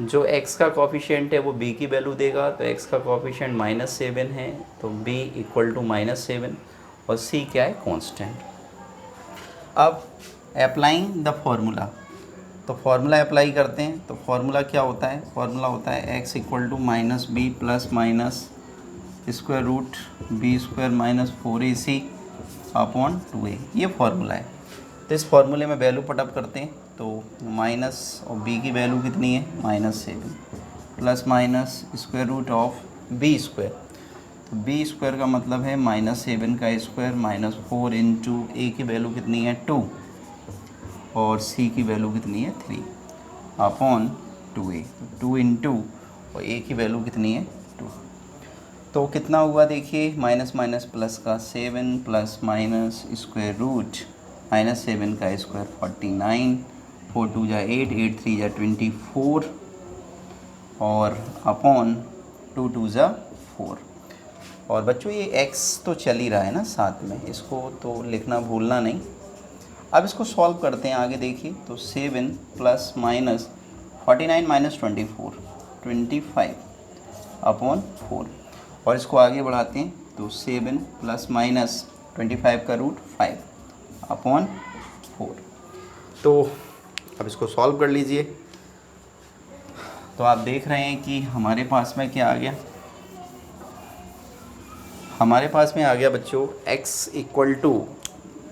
S1: जो x का कोफिशिएंट है वो b की वैल्यू देगा, तो x का कोफिशिएंट -7 है तो b इक्वल टू -7 और c क्या है, कांस्टेंट। अब अप्लाइंग द फॉर्मूला, तो फॉर्मूला अप्लाई करते हैं। तो फॉर्मूला क्या होता है, फॉर्मूला होता है x equal to -b plus minus square root b square minus 4ac upon 2a, ये फार्मूला है। तो इस फार्मूले में वैल्यू पुटअप करते हैं, तो माइनस और b की वैल्यू कितनी है, -7 plus minus square root of b square, तो बी स्क्वायर का मतलब है -7 का स्क्वायर -4 इंटू ए की वैल्यू कितनी है 2 और c की वैल्यू कितनी है 3 अपॉन 2a, 2 इंटू और a की वैल्यू कितनी है 2। तो कितना हुआ देखिए, माइनस माइनस प्लस का 7 प्लस माइनस स्क्वायर रूट -7 का स्क्वायर 49, 4 2 जा 8, 8 3 जा 24 और अपॉन 2 2 जा 4। और बच्चों ये x तो चल ही रहा है ना साथ में, इसको तो लिखना भूलना नहीं। अब इसको सॉल्व करते हैं आगे, देखिए तो 7 प्लस माइनस 49 माइनस 24 25 अपॉन 4 और इसको आगे बढ़ाते हैं तो 7 प्लस माइनस 25 का रूट 5 अपॉन 4। तो अब इसको सॉल्व कर लीजिए। तो आप देख रहे हैं कि हमारे पास में क्या आ गया, हमारे पास में आ गया बच्चों x इक्वल टू,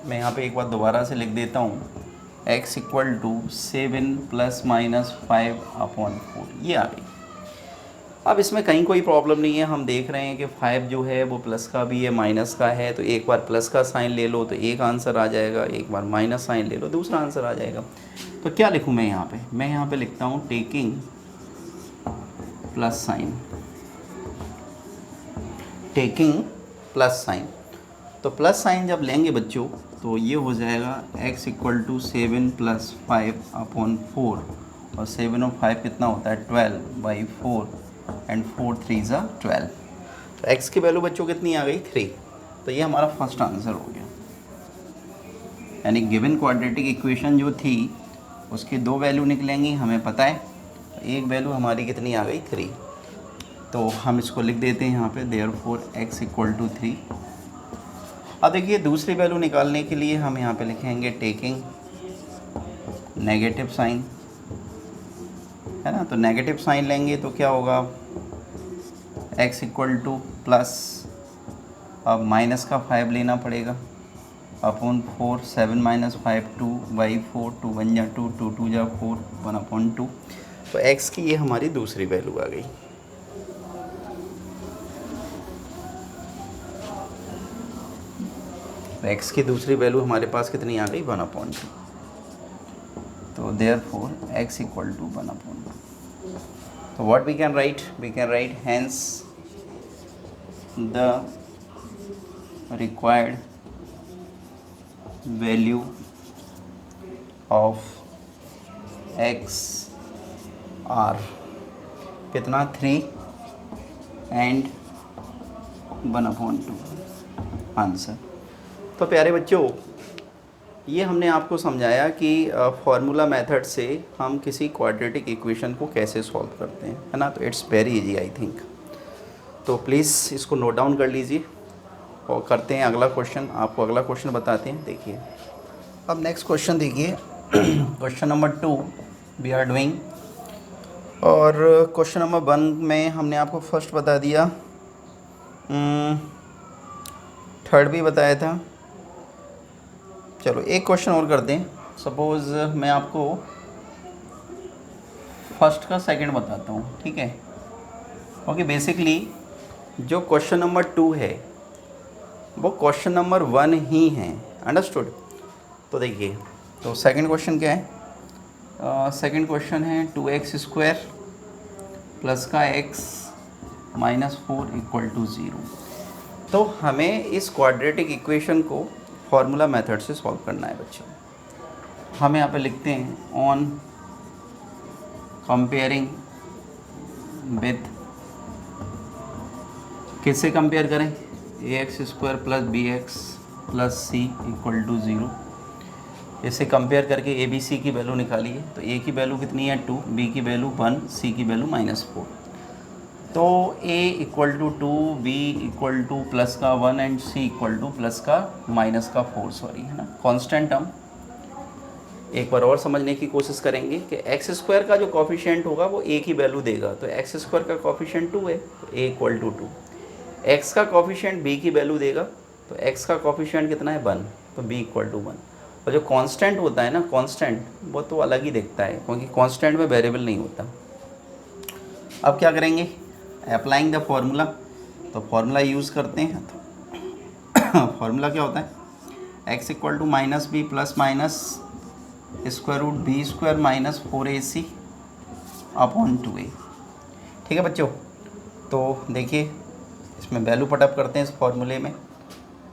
S1: मैं यहाँ पे एक बार दोबारा से लिख देता हूँ, x equal to 7 plus minus 5 upon 4, ये आ गई। अब इसमें कहीं कोई प्रॉब्लम नहीं है, हम देख रहे हैं कि 5 जो है वो प्लस का भी है माइनस का है, तो एक बार प्लस का साइन ले लो तो एक आंसर आ जाएगा, एक बार माइनस साइन ले लो दूसरा आंसर आ जाएगा। तो क्या लिखूँ मैं यहाँ पे, मैं यहाँ पे लिखता हूँ taking plus sign, taking plus sign. तो प्लस साइन जब लेंगे बच्चों तो ये हो जाएगा x equal to 7 plus 5 upon 4 और 7 और 5 कितना होता है 12/4 एंड 4 3 ज़ा 12। तो x की वैल्यू बच्चों कितनी आ गई 3। तो ये हमारा फर्स्ट आंसर हो गया, यानी गिवन क्वाड्रेटिक इक्वेशन जो थी उसकी 2 वैल्यू निकलेंगी हमें पता है, तो एक वैल्यू हमारी कितनी आ गई 3। तो हम इसको लिख देते हैं यहाँ पे देयरफॉर x इक्वल टू 3। अब देखिए दूसरी वैल्यू निकालने के लिए हम यहाँ पे लिखेंगे टेकिंग नेगेटिव साइन, है ना। तो नेगेटिव साइन लेंगे तो क्या होगा, x इक्वल टू प्लस, अब माइनस का 5 लेना पड़ेगा अपॉन 4, 7 माइनस 5 2/4, 2 1 जा 2, 2 2 जा 4, 1 अपॉन 2। तो x की ये हमारी दूसरी वैल्यू आ गई। तो x की दूसरी वैल्यू हमारे पास कितनी आ गई 1 अपॉन 2। तो therefore x equal to 1 upon 2। So what we can write? We can write hence the required value of x are कितना 3 and 1 upon 2 आंसर। तो प्यारे बच्चों ये हमने आपको समझाया कि फार्मूला मेथड से हम किसी क्वाड्रेटिक इक्वेशन को कैसे सॉल्व करते हैं, है ना। तो it's very easy I think. तो प्लीज़ इसको नोट डाउन कर लीजिए और करते हैं अगला क्वेश्चन। आपको अगला क्वेश्चन बताते हैं, देखिए अब नेक्स्ट क्वेश्चन देखिए question number 2 we are doing. और क्वेश्चन नंबर 1 में हमने आपको फर्स्ट बता दिया, थर्ड भी बताया था। चलो एक क्वेश्चन और कर दें, सपोज़ मैं आपको फर्स्ट का सेकंड बताता हूँ, ठीक है। ओके, बेसिकली जो क्वेश्चन नंबर 2 है वो क्वेश्चन नंबर 1 ही है, अंडरस्टूड। तो देखिए, तो सेकंड क्वेश्चन क्या है? सेकंड क्वेश्चन है 2x² प्लस का x -4 इक्वल टू 0। तो हमें इस क्वाड्रेटिक इक्वेशन को फॉर्मूला मेथड से सॉल्व करना है बच्चों। हम यहाँ पे लिखते हैं ऑन कंपेयरिंग विथ, किससे कंपेयर करें? ax² plus bx plus c equal to 0। इसे कंपेयर करके ए बी सी की वैल्यू निकालिए। तो a की वैल्यू कितनी है 2, b की वैल्यू 1, c की वैल्यू -4। तो a equal to 2, b equal to plus का 1 and c equal to plus का -4, सॉरी, है ना, कांस्टेंट टर्म। एक बार और समझने की कोशिश करेंगे कि x² का जो कॉफिशिएंट होगा वो a की वैल्यू देगा। तो x² का कॉफिशिएंट 2 है, तो a इक्वल टू 2। x का कॉफिशिएंट b की वैल्यू देगा, तो x का कॉफिशिएंट कितना है 1, तो b इक्वल टू 1। और जो कांस्टेंट होता है ना, कांस्टेंट, वो तो अलग ही दिखता है क्योंकि कांस्टेंट में वेरिएबल नहीं होता। अब क्या करेंगे? Applying the formula. तो फॉर्मूला यूज़ करते हैं। तो फॉर्मूला क्या होता है? x equal to -b plus minus square root b² minus 4ac upon 2a। ठीक है बच्चों, तो देखिए इसमें वैल्यू पटअप करते हैं इस फॉर्मूले में।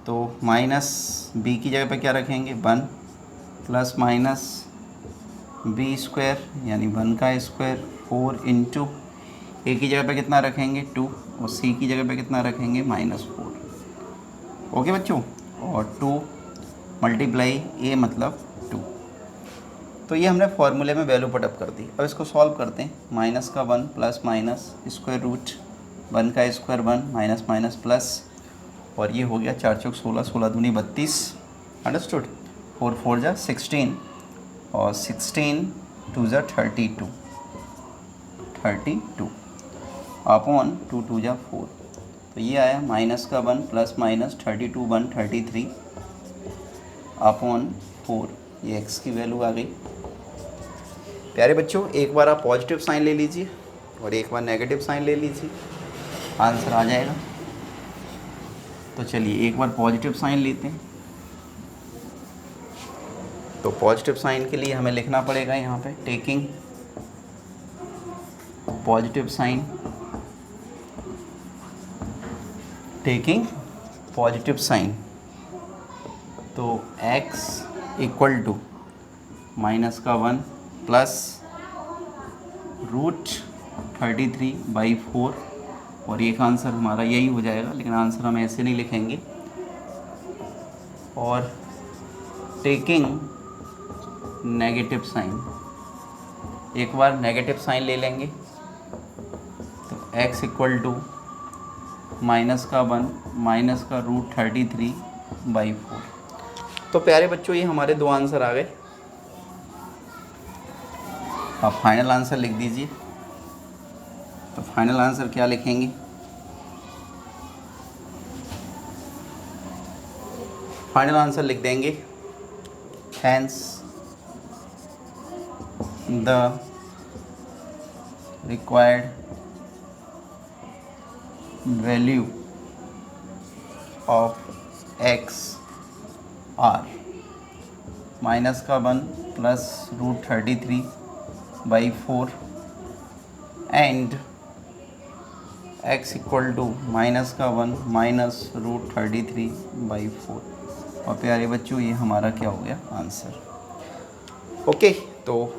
S1: तो -b की जगह पे क्या रखेंगे 1 प्लस माइनस b² यानी 1 का स्क्वायर 4 इंटू a की जगह पे कितना रखेंगे 2 और c की जगह पे कितना रखेंगे -4। ओके बच्चों, और 2 मल्टीप्लाई a मतलब 2। तो ये हमने फॉर्मूले में वैल्यू पुटअप कर दी। अब इसको सॉल्व करते हैं। माइनस का 1 प्लस माइनस स्क्वायर रूट 1 का स्क्वायर 1 माइनस माइनस प्लस, और ये हो गया 4 चौक 16, 16 दूनी 32, अंडरस्टूड। 4 4 जा 16 और 16 2 जा 32 अपॉन 2 2 जा 4। तो ये आया माइनस का 1 प्लस माइनस 32 1 33 अपॉन 4। ये x की वैल्यू आ गई। प्यारे बच्चों, एक बार आप पॉजिटिव साइन ले लीजिए और एक बार नेगेटिव साइन ले लीजिए, आंसर आ जाएगा। तो चलिए एक बार पॉजिटिव साइन लेते हैं। तो पॉजिटिव साइन के लिए हमें लिखना पड़ेगा यहाँ पे taking positive sign, taking positive sign. तो x इक्वल टू माइनस का 1 प्लस रूट 33/4, और ये का आंसर हमारा यही हो जाएगा, लेकिन आंसर हम ऐसे नहीं लिखेंगे। और टेकिंग नेगेटिव साइन, एक बार नेगेटिव साइन ले लेंगे। तो x इक्वल टू माइनस का 1 माइनस का रूट 33/4। तो प्यारे बच्चों, ये हमारे दो आंसर आ गए। आप फाइनल आंसर लिख दीजिए। तो फाइनल आंसर क्या लिखेंगे? फाइनल आंसर लिख देंगे hence the required value of x are minus का 1 plus root 33/4 and x equal to minus का 1 माइनस रूट 33/4। और प्यारे बच्चों, ये हमारा क्या हो गया आंसर। ओके, तो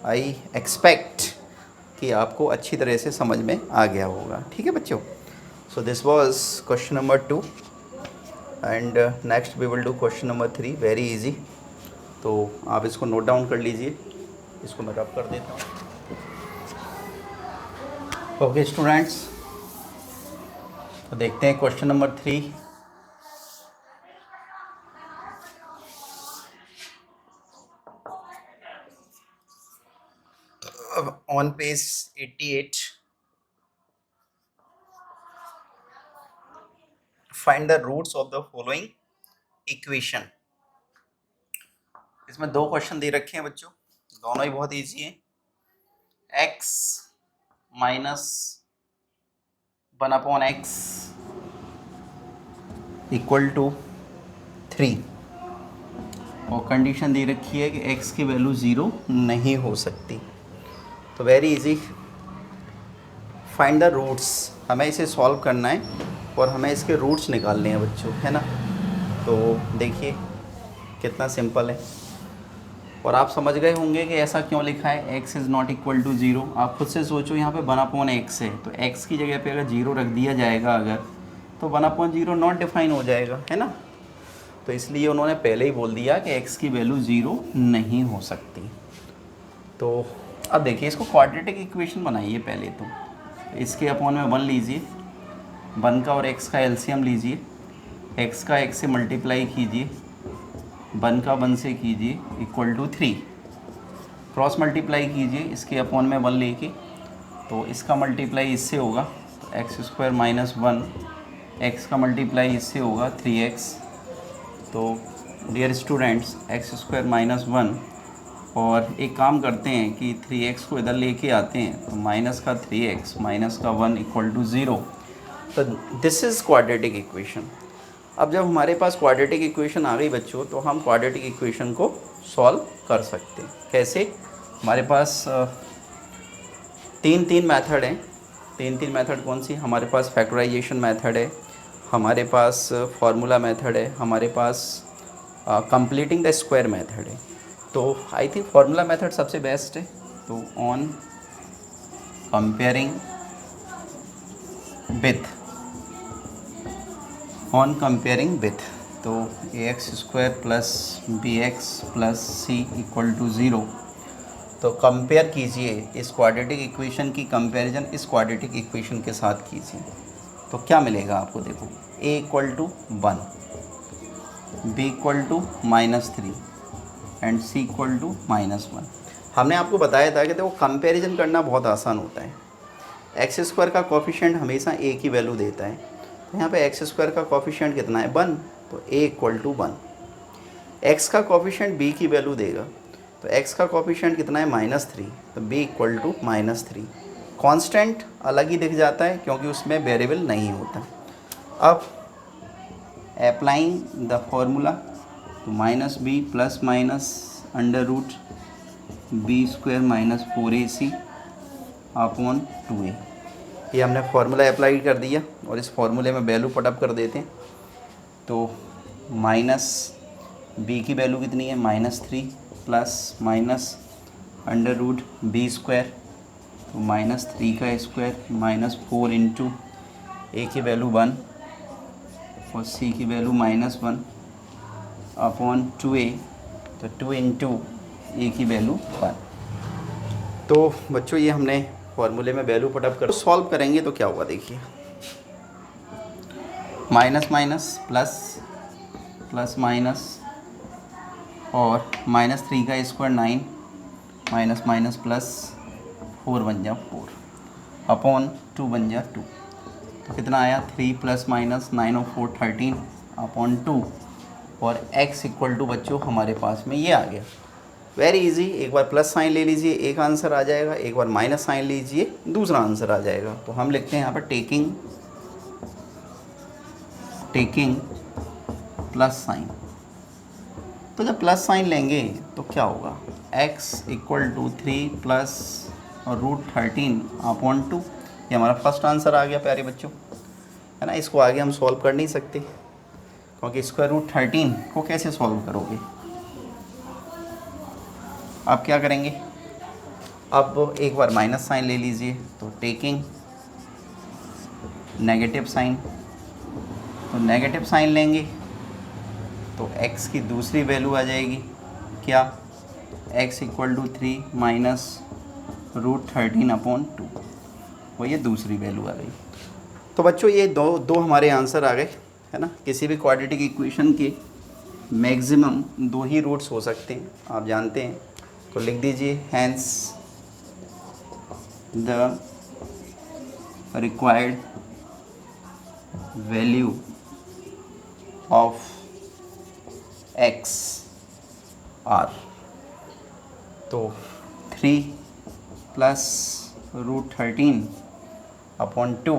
S1: आई एक्सपेक्ट कि आपको अच्छी तरह से समझ में आ गया होगा। ठीक है बच्चों, so this was question number 2 and next we will do question number 3, very easy. तो आप इसको नोट डाउन कर लीजिए, इसको मैं रब कर देता हूँ। ओके स्टूडेंट्स, तो देखते हैं question number 3। On page 88, find the roots of the following equation. इसमें दो क्वेश्चन दे रखे हैं बच्चों, दोनों ही बहुत इजी हैं। x minus 1/x equal to 3 और कंडीशन दे रखी है कि x की वैल्यू 0 नहीं हो सकती। तो very easy, find the roots, हमें इसे सॉल्व करना है और हमें इसके रूट्स निकालने हैं बच्चों, है ना। तो देखिए कितना सिंपल है, और आप समझ गए होंगे कि ऐसा क्यों लिखा है, x is not equal to 0। आप खुद से सोचो, यहाँ पे 1/x है, तो x की जगह पे अगर 0 रख दिया जाएगा अगर, तो 1/0 नॉट डिफाइन हो जाएगा, है ना। तो इसलिए उन्होंने पहले ही बोल दिया कि x की वैल्यू 0 नहीं हो सकती। तो अब देखिए इसको क्वाड्रेटिक इक्वेशन बनाइए पहले तो, इसके अपॉन में 1 लीजिए, 1 का और x का एलसीएम लीजिए, x का x से मल्टीप्लाई कीजिए, 1 का 1 से कीजिए इक्वल टू 3, क्रॉस मल्टीप्लाई कीजिए इसके अपॉन में 1 लेके, तो इसका मल्टीप्लाई इससे होगा तो x² माइनस 1, x का मल्टीप्लाई इससे होगा 3x। तो डियर स्टूडेंट्स x² माइनस 1, और एक काम करते हैं कि 3x को इधर लेके आते हैं, तो माइनस का 3x माइनस का 1 इक्वल टू 0। तो दिस इज़ क्वाड्रेटिक इक्वेशन। अब जब हमारे पास क्वाड्रेटिक इक्वेशन आ गई बच्चों, तो हम क्वाड्रेटिक इक्वेशन को सॉल्व कर सकते हैं। कैसे? हमारे पास तीन मेथड हैं। तीन मेथड कौन सी? हमारे पास फैक्टराइजेशन मेथड है, हमारे पास फार्मूला मेथड है, हमारे पास कंप्लीटिंग द स्क्वायर मेथड है। तो आई थिंक फार्मूला मेथड सबसे बेस्ट है। तो ऑन कंपेयरिंग विथ, तो ax² plus bx plus c equal to 0। तो कंपेयर कीजिए इस क्वाड्रेटिक इक्वेशन की, कंपैरिजन इस क्वाड्रेटिक इक्वेशन के साथ कीजिए, तो क्या मिलेगा आपको? देखो a equal to 1, b equal to -3 and c equal to -1। हमने आपको बताया था कि देखो कंपैरिजन करना बहुत आसान होता है। x² का कोफिशिएंट हमेशा a की वैल्यू देता है, तो यहाँ पे x² का कोफिशिएंट कितना है? 1, तो a इक्वल टू 1। x का कोफिशिएंट b की वैल्यू देगा, तो x का कोफिशिएंट कितना है? -3, तो b इक्वल टू -3। कांस्टेंट अलग ही दिख जाता है क्योंकि उसमें वेरिएबल नहीं होता। अब अप्लाइंग द फॉर्मूला, तो -b plus minus √b² minus 4ac upon 2a, ये हमने फार्मूला अप्लाई कर दिया, और इस फार्मूले में वैल्यू पुटअप कर देते हैं। तो माइनस b की वैल्यू कितनी है? -3 प्लस माइनस √b², तो -3 का स्क्वायर -4 इंटू a की वैल्यू 1 और c की वैल्यू -1 अपॉन 2a, तो 2 इंटू a की वैल्यू 1। तो बच्चों ये हमने फॉर्मूले में वैल्यू पुटअप कर सॉल्व करेंगे तो क्या होगा? देखिए minus minus plus, plus minus, और -3 का स्क्वायर 9, माइनस माइनस प्लस, 4 बन जा 4 अपॉन 2 बन जा 2, तो कितना आया? 3 प्लस माइनस 9 और 4 13 अपॉन 2, और x इक्वल टू बच्चों हमारे पास में ये आ गया। वेरी इजी, एक बार प्लस साइन ले लीजिए, एक आंसर आ जाएगा, एक बार माइनस साइन लीजिए, दूसरा आंसर आ जाएगा। तो हम लिखते हैं यहाँ पर टेकिंग प्लस साइन। तो जब प्लस साइन लेंगे तो क्या होगा? x equal to 3 plus √13 upon 2, ये हमारा फर्स्ट आंसर आ गया प्यारे बच्चों, है ना। इसको आगे हम सॉल्व कर नहीं सकते क्योंकि √13 को कैसे सॉल्व करोगे? आप क्या करेंगे? अब एक बार माइनस साइन ले लीजिए, तो टेकिंग नेगेटिव साइन, तो नेगेटिव साइन लेंगे तो x की दूसरी वैल्यू आ जाएगी क्या? x equal to 3 minus √13 upon 2, वो ये दूसरी वैल्यू आ गई। तो बच्चों ये दो हमारे आंसर आ गए, है ना। किसी भी क्वाड्रेटिक इक्वेशन के मैक्सिमम 2 ही रूट्स हो सकते हैं, आप जानते हैं। तो लिख दीजिए hence the required value of x are, तो 3 प्लस √13 अपॉन 2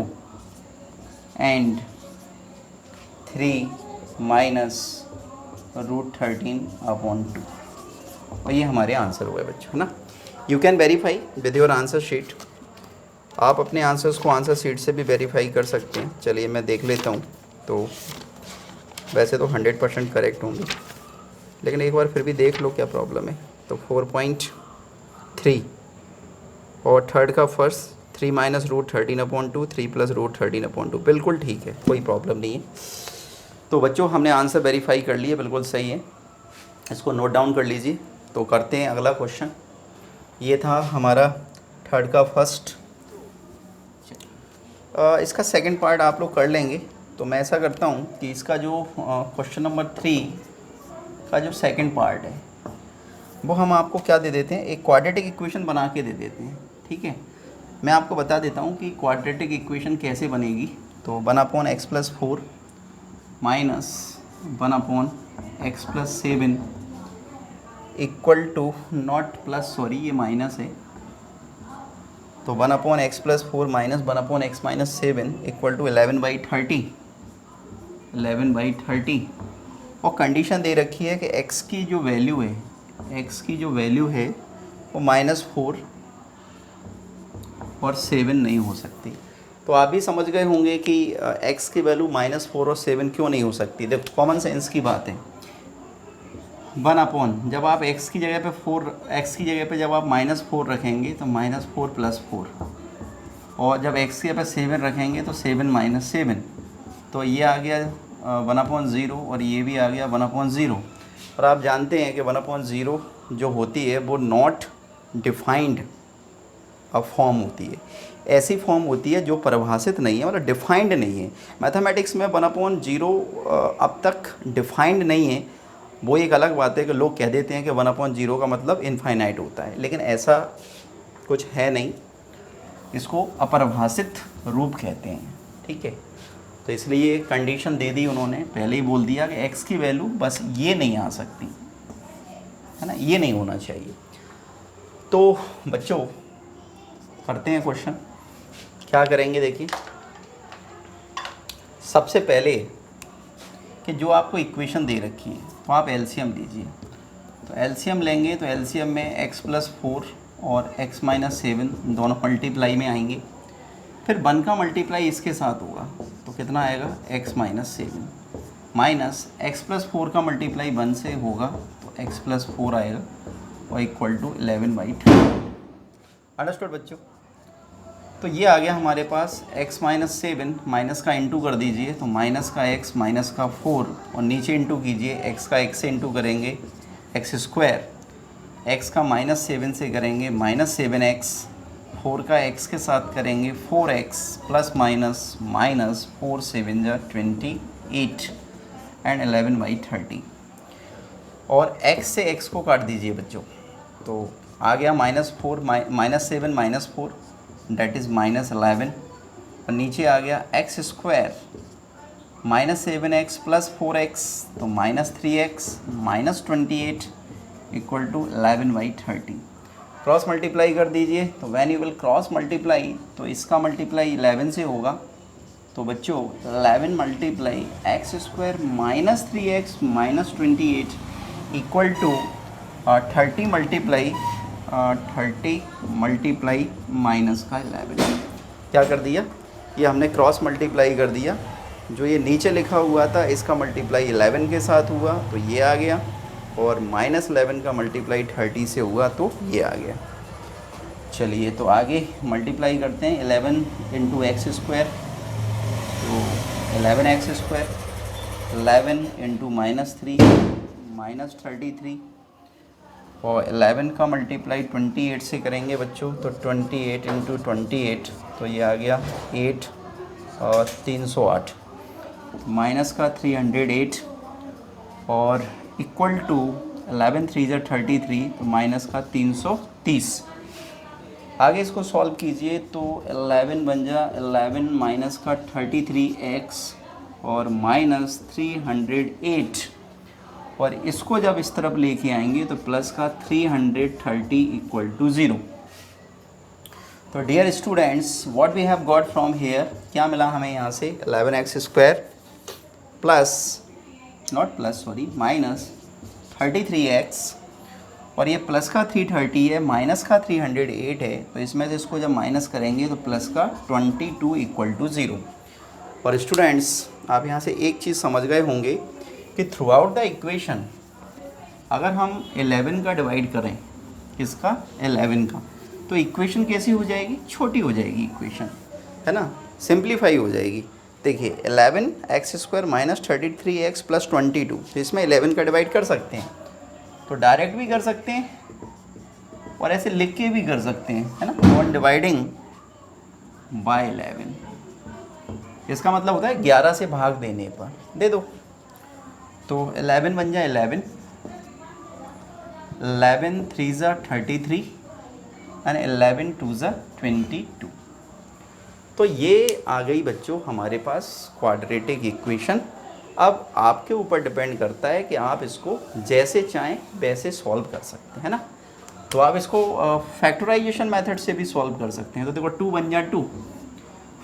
S1: एंड 3 माइनस √13/2 और ये हमारे आंसर हुए बच्चों, है ना। You can verify with your answer sheet. आप अपने आंसर्स को आंसर शीट से भी वेरीफाई कर सकते हैं। चलिए मैं देख लेता हूँ। तो वैसे तो 100% करेक्ट होंगे, लेकिन एक बार फिर भी देख लो क्या प्रॉब्लम है। तो 4.3 और थर्ड का फर्स्ट 3 माइनस √13/2, 3 प्लस √13/2 बिल्कुल ठीक है, कोई प्रॉब्लम नहीं है। तो बच्चों हमने आंसर वेरीफाई कर लिए, बिल्कुल सही है। इसको नोट डाउन कर लीजिए। तो करते हैं अगला क्वेश्चन। ये था हमारा थर्ड का फर्स्ट। इसका सेकंड पार्ट आप लोग कर लेंगे। तो मैं ऐसा करता हूँ कि इसका जो क्वेश्चन नंबर 3 का जो सेकंड पार्ट है वो हम आपको क्या दे देते हैं, एक क्वाड्रेटिक इक्वेशन बना के दे देते हैं। ठीक है, मैं आपको बता देता हूँ कि क्वाड्रेटिक इक्वेशन कैसे बनेगी। तो 1/x+4 minus 1/x+7 equal to nought plus, sorry ये माइनस है। तो 1/x+4 minus 1/x-7 equal to 11/30 और कंडीशन दे रखी है कि x की जो वैल्यू है, वो -4 और 7 नहीं हो सकती। तो आप भी समझ गए होंगे कि x की वैल्यू -4 और 7 क्यों नहीं हो सकती। देखो कॉमन सेंस की बात है। 1 जब आप x की जगह पे जब आप -4 रखेंगे तो -4 + 4, और जब x की जगह पे 7 रखेंगे तो 7 - 7, तो ये आ गया 1/0 और ये भी आ गया 1/0। और आप जानते हैं कि 1/0 जो होती है वो नॉट डिफाइंड अब फॉर्म होती है, ऐसी फॉर्म होती है जो परिभाषित नहीं है, मतलब डिफाइंड नहीं है। मैथमेटिक्स में 1/0 अब तक डिफाइंड नहीं है। वो एक अलग बात है कि लोग कह देते हैं कि 1/0 का मतलब इनफाइनाइट होता है, लेकिन ऐसा कुछ है नहीं। इसको अपरिभाषित रूप कहते हैं। ठीक है, तो इसलिए कंडीशन दे दी उन्होंने, पहले ही बोल दिया कि x की वैल्यू बस ये नहीं आ सकती, है ना, ये नहीं होना चाहिए। तो बच्चों करते हैं क्वेश्चन। क्या करेंगे देखिए, सबसे पहले कि जो आपको इक्वेशन दे रखी है तो आप एलसीएम लीजिए। तो एलसीएम लेंगे तो एलसीएम में x+4 और x-7 दोनों मल्टीप्लाई में आएंगे। फिर 1 का मल्टीप्लाई इसके साथ होगा तो कितना आएगा, x-7 माइनस x+4 का मल्टीप्लाई 1 से होगा तो x+4 आएगा और इक्वल टू 11/30। अंडरस्टूड बच्चों। तो ये आ गया हमारे पास x-7, माइनस का इंटू कर दीजिए तो माइनस का x माइनस का 4 और नीचे इंटू कीजिए, x का x से इंटू करेंगे x², x का -7 से करेंगे -7x, 4 का x के साथ करेंगे 4x प्लस माइनस -4 7 = 28 एंड 11/30। और x से x को काट दीजिए बच्चों। तो आ गया -7 -4 डेट इज़ -11 और नीचे आ गया x² -7x प्लस 4x तो -3x -28 equal to 11/30। Cross multiply कर दीजिए। तो when you will cross multiply तो इसका मल्टीप्लाई 11 से होगा। तो बच्चों 11 multiply x² -3x -28 equal to 30 multiply minus का 11। क्या कर दिया, ये हमने क्रॉस मल्टीप्लाई कर दिया। जो ये नीचे लिखा हुआ था इसका मल्टीप्लाई 11 के साथ हुआ तो ये आ गया, और -11 का मल्टीप्लाई 30 से हुआ तो ये आ गया। चलिए तो आगे मल्टीप्लाई करते हैं। 11 × x², तो 11x², 11 × -3 -33 और 11 का मल्टीप्लाई 28 से करेंगे बच्चों। तो 28 × 28 तो ये आ गया 8 और 308 माइनस का 308 और इक्वल टू 11 3 = 33 तो माइनस का 330। आगे इसको सॉल्व कीजिए तो 11 बन जा 11 माइनस का 33x और माइनस 308 और इसको जब इस तरफ लेके आएंगे तो प्लस का 330 इक्वल टू 0। तो dear students what we have got from here, क्या मिला हमें यहाँ से 11x² plus not plus sorry minus 33x, और ये प्लस का 330 है, माइनस का 308 है, तो इसमें से इसको जब माइनस करेंगे तो प्लस का 22 इक्वल टू 0। और स्टूडेंट्स आप यहाँ से एक चीज़ समझ गए होंगे कि थ्रू आउट द इक्वेशन अगर हम 11 का डिवाइड करें, किसका 11 का, तो इक्वेशन कैसी हो जाएगी, छोटी हो जाएगी इक्वेशन, है ना, सिंप्लीफाई हो जाएगी। देखिए 11x² माइनस 33x प्लस 22, तो इसमें 11 का डिवाइड कर सकते हैं, तो डायरेक्ट भी कर सकते हैं और ऐसे लिख के भी कर सकते हैं, है ना, ऑन डिवाइडिंग बाय 11। इसका मतलब होता है 11 से भाग देने पर दे दो, तो 11 बन जाए 11, 11 3 ज़ा 33 एंड 11 2 ज़ा 22। तो ये आ गई बच्चों हमारे पास क्वाड्रेटिक इक्वेशन। अब आपके ऊपर डिपेंड करता है कि आप इसको जैसे चाहें वैसे सॉल्व कर सकते हैं ना। तो आप इसको फैक्टराइजेशन मेथड से भी सॉल्व कर सकते हैं। तो देखो 2 बन जाए 2,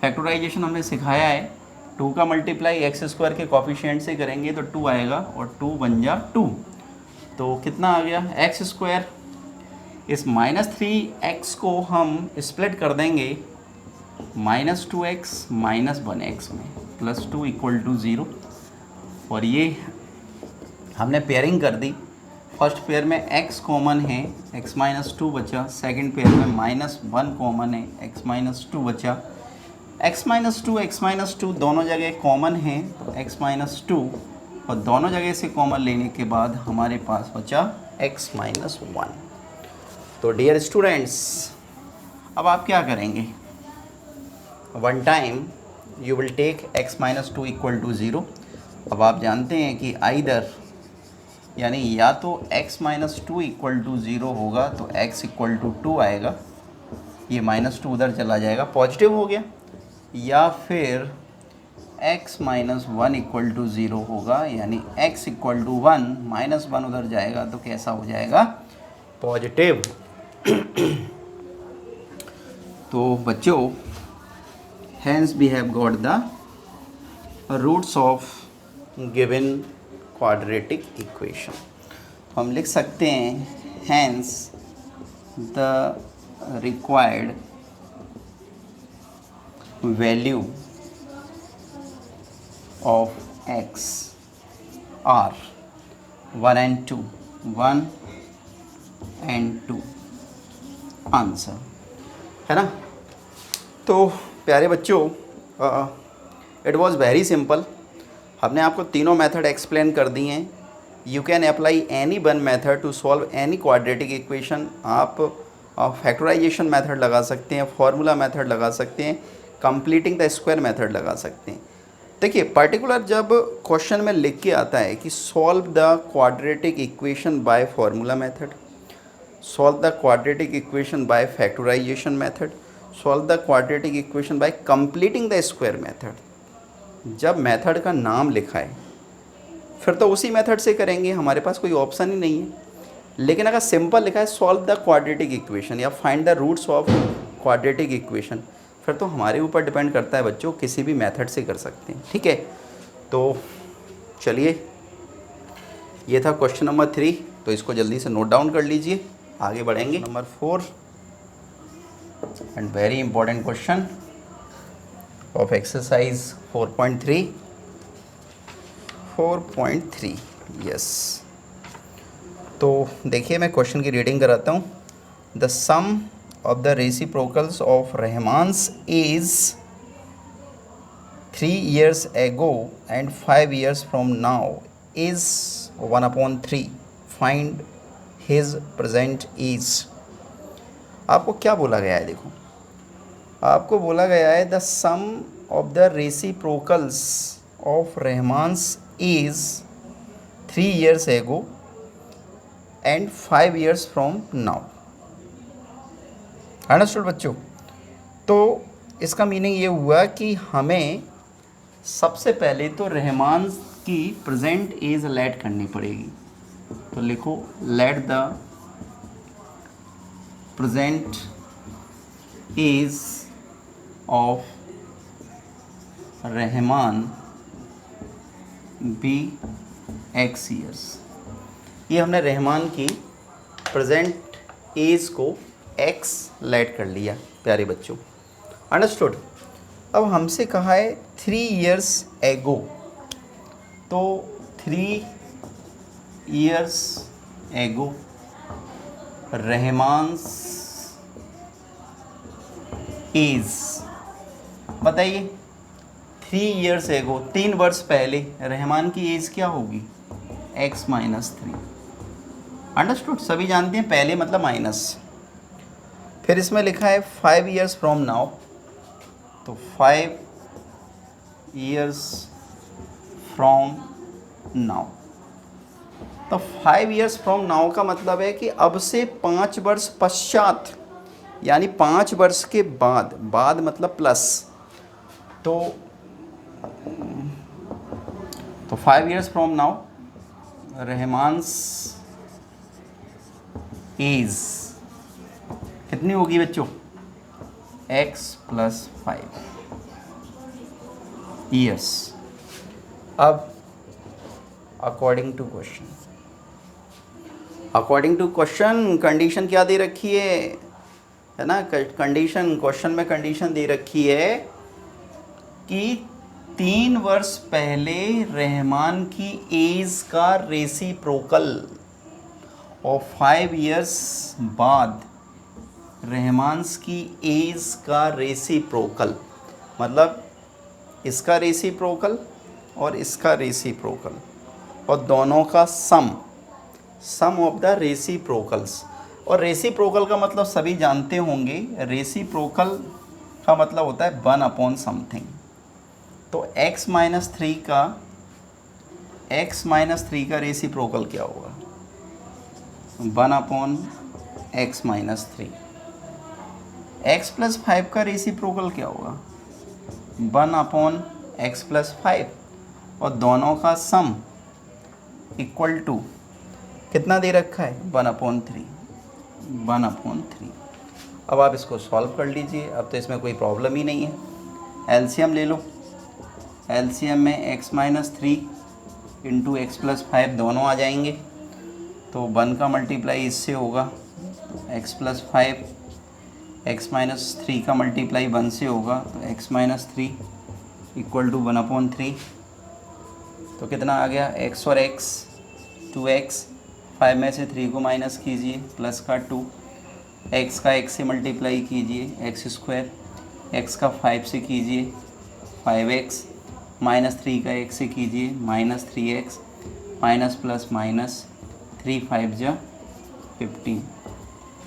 S1: फैक्टराइजेशन हमने सिखाया है, 2 का मल्टीप्लाई x² के कॉफिशिएंट से करेंगे तो 2 आएगा, और 2 बन जा 2, तो कितना आ गया x²। इस -3x को हम स्प्लिट कर देंगे -2x -1x में, +2 इक्वल टू 0। और ये हमने पेयरिंग कर दी, फर्स्ट पेयर में x कॉमन है, x-2 बचा, सेकंड पेयर में -1 कॉमन है, x-2 बचा, x-2 दोनों जगह कॉमन है तो x-2, और दोनों जगह से कॉमन लेने के बाद हमारे पास बचा x-1। तो डियर स्टूडेंट्स अब आप क्या करेंगे, one time you will take x-2 equal to 0। अब आप जानते हैं कि आइदर यानी या तो x-2 इक्वल टू 0 होगा तो x इक्वल टू 2 आएगा, ये -2 उधर चला जाएगा, पॉजिटिव हो गया, या फिर x-1 इक्वल टू 0 होगा, यानी x इक्वल टू 1, -1 उधर जाएगा तो कैसा हो जाएगा, पॉजिटिव। तो बच्चों hence we have got the roots of given quadratic equation। हम लिख सकते हैं hence the required value of x are 1 and 2, 1 and 2 answer, है ना। तो प्यारे बच्चों इट वाज वेरी सिंपल, हमने आपको तीनों मेथड एक्सप्लेन कर दिए हैं। You can apply any one method to solve any quadratic equation. आप फैक्टराइजेशन मेथड लगा सकते हैं, फार्मूला मेथड लगा सकते हैं, कंप्लीटिंग द स्क्वायर मेथड लगा सकते हैं। देखिए पर्टिकुलर जब क्वेश्चन में लिख के आता है कि solve the quadratic equation by formula method, solve the quadratic equation by factorisation method, solve the quadratic equation by completing the square method, जब मेथड का नाम लिखा है फिर तो उसी मेथड से करेंगे, हमारे पास कोई ऑप्शन ही नहीं है। लेकिन अगर सिंपल लिखा है सॉल्व द क्वाड्रेटिक इक्वेशन या find the roots of quadratic equation, फिर तो हमारे ऊपर डिपेंड करता है बच्चों, किसी भी मेथड से कर सकते हैं, ठीक है। तो चलिए ये था क्वेश्चन नंबर 3, तो इसको जल्दी से नोट डाउन कर लीजिए, आगे बढ़ेंगे। Number 4 and very important question of exercise 4.3 yes. तो देखिए मैं क्वेश्चन की रीडिंग कराता हूँ। The sum of the reciprocals of Rahman's is 3 years ago and 5 years from now is 1/3. Find his present age। आपको क्या बोला गया है, देखो आपको बोला गया है the sum of the reciprocals of रहमान्स is 3 years ago and 5 years from now। Understood बच्चों। तो इसका मीनिंग ये हुआ कि हमें सबसे पहले तो रहमान की प्रेजेंट एज लेट करनी पड़ेगी। तो लिखो let the present age of Rahman be x years. ये हमने रहमान की प्रेजेंट एज को x लेट कर लिया प्यारे बच्चों, अंडरस्टूड। अब हमसे कहा है 3 ईयर्स एगो, तो 3 ईयर्स एगो रहमान्स एज, बताइए 3 ईयर्स एगो, 3 वर्ष पहले रहमान की एज क्या होगी, x माइनस 3, अंडरस्टूड। सभी जानते हैं पहले मतलब माइनस। फिर इसमें लिखा है 5 ईयर्स फ्रॉम नाउ, तो 5 ईयर्स फ्रॉम नाउ, तो 5 ईयर्स फ्रॉम नाउ का मतलब है कि अब से 5 वर्ष पश्चात, यानी 5 वर्ष के बाद, बाद मतलब प्लस, तो 5 years from now Rahman's age कितनी होगी बच्चों, x प्लस 5 ईयर्स। अब according to question, according to question condition क्या दे रखी है ना, कंडीशन, क्वेश्चन में कंडीशन दे रखी है कि 3 वर्ष पहले रहमान की एज का रेसिप्रोकल और 5 ईयर्स बाद रहमान्स की एज का रेसिप्रोकल, मतलब इसका रेसिप्रोकल और इसका रेसिप्रोकल, और दोनों का सम ऑफ द रेसिप्रोकल्स। और रेसिप्रोकल का मतलब सभी जानते होंगे, रेसिप्रोकल का मतलब होता है 1 अपॉन समथिंग। तो x माइनस 3 का रेसिप्रोकल क्या होगा, 1 upon x minus 3। x plus 5 का रेसिप्रोकल क्या होगा, 1 अपॉन x प्लस 5, और दोनों का सम इक्वल टू कितना दे रखा है, 1 अपॉन 3। अब आप इसको सॉल्व कर लीजिए, अब तो इसमें कोई प्रॉब्लम ही नहीं है। एलसीएम ले लो, एलसीएम में x minus 3 into x plus 5 दोनों आ जाएंगे, तो 1 का मल्टीप्लाई इससे होगा x प्लस 5, x माइनस 3 का मल्टीप्लाई 1 से होगा, तो x minus 3 equal to 1 upon 3। तो कितना आ गया, x और x 2x, 5 में से 3 को माइनस कीजिए, प्लस का 2, x का x से मल्टीप्लाई कीजिए x स्क्वायर, x का 5 से कीजिए 5x, माइनस 3 का x से कीजिए minus 3x, minus plus minus 3 5 जा 15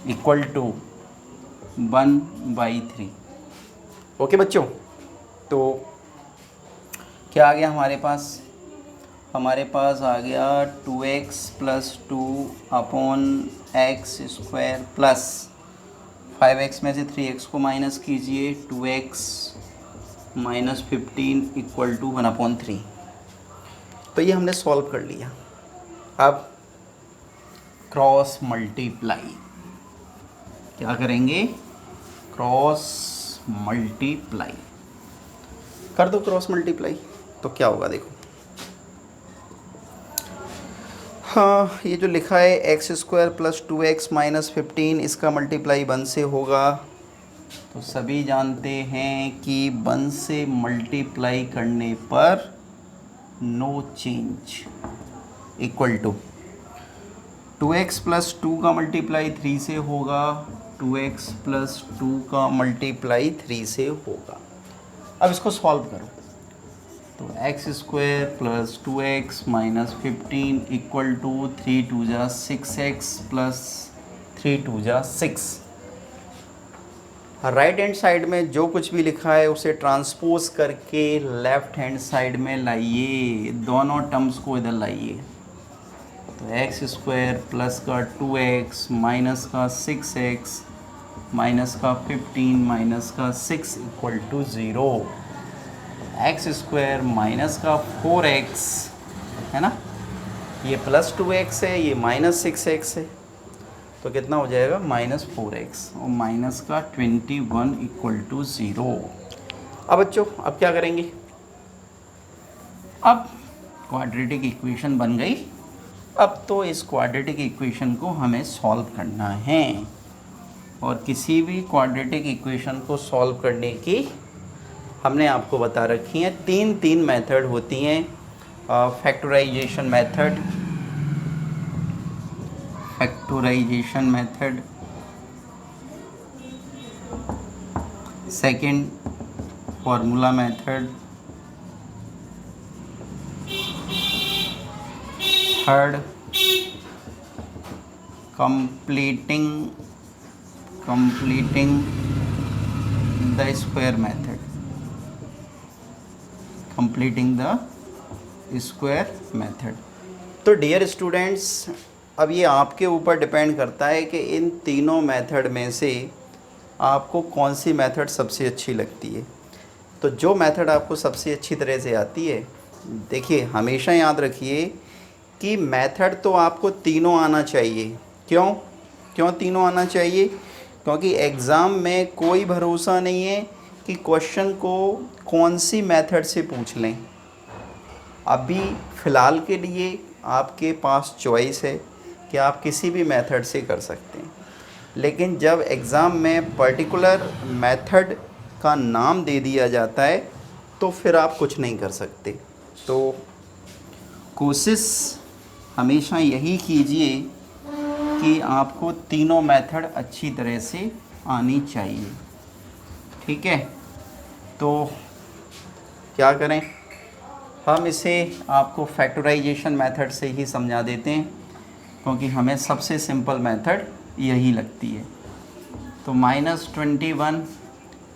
S1: इक्वल टू 1/3। ओके बच्चों, तो क्या आ गया हमारे पास, हमारे पास आ गया 2x plus 2 upon x square plus 5x में से 3x को माइनस कीजिए 2x minus 15 equal to 1 upon 3। तो ये हमने सॉल्व कर लिया। अब क्रॉस मल्टीप्लाई, क्या करेंगे, क्रॉस मल्टीप्लाई कर दो। क्रॉस मल्टीप्लाई तो क्या होगा, देखो हाँ, ये जो लिखा है x square plus 2x minus 15, इसका मल्टीप्लाई 1 से होगा। तो सभी जानते हैं कि 1 से मल्टीप्लाई करने पर no change equal to 2x plus 2 का मल्टीप्लाई 3 से होगा, 2x प्लस 2 का मल्टीप्लाई 3 से होगा। अब इसको सॉल्व करो, तो x square plus 2x minus 15 equal to 3 2 जा 6x प्लस 3 2 जा 6। राइट हैंड साइड में जो कुछ भी लिखा है उसे ट्रांसपोज करके लेफ्ट हैंड साइड में लाइए, दोनों टर्म्स को इधर लाइए। तो एक्स स्क्वायर प्लस का 2x माइनस का 6x माइनस का 15 माइनस का 6 equal to 0। X square minus का 4x है ना, ये प्लस 2x है, ये माइनस 6x है, तो कितना हो जाएगा माइनस 4x और माइनस का 21 इक्वल टू 0। अब बच्चों अब क्या करेंगे, अब क्वाड्रेटिक इक्वेशन बन गई। अब तो इस क्वाड्रेटिक इक्वेशन को हमें सॉल्व करना है, और किसी भी क्वाड्रेटिक इक्वेशन को सॉल्व करने की हमने आपको बता रखी हैं तीन मेथड होती हैं। Factorisation method, second formula method, third completing the square method, तो डियर स्टूडेंट्स, अब ये आपके ऊपर डिपेंड करता है कि इन तीनों मेथड में से आपको कौन सी मेथड सबसे अच्छी लगती है। तो जो मेथड आपको सबसे अच्छी तरह से आती है, देखिए हमेशा याद रखिए कि मेथड तो आपको तीनों आना चाहिए। क्यों तीनों आना चाहिए? क्योंकि एग्ज़ाम में कोई भरोसा नहीं है कि क्वेश्चन को कौन सी मेथड से पूछ लें। अभी फ़िलहाल के लिए आपके पास चॉइस है कि आप किसी भी मेथड से कर सकते हैं, लेकिन जब एग्ज़ाम में पर्टिकुलर मेथड का नाम दे दिया जाता है तो फिर आप कुछ नहीं कर सकते। तो कोशिश हमेशा यही कीजिए कि आपको तीनों मेथड अच्छी तरह से आनी चाहिए। ठीक है, तो क्या करें, हम इसे आपको फैक्टराइजेशन मेथड से ही समझा देते हैं, क्योंकि हमें सबसे सिंपल मेथड यही लगती है। तो -21,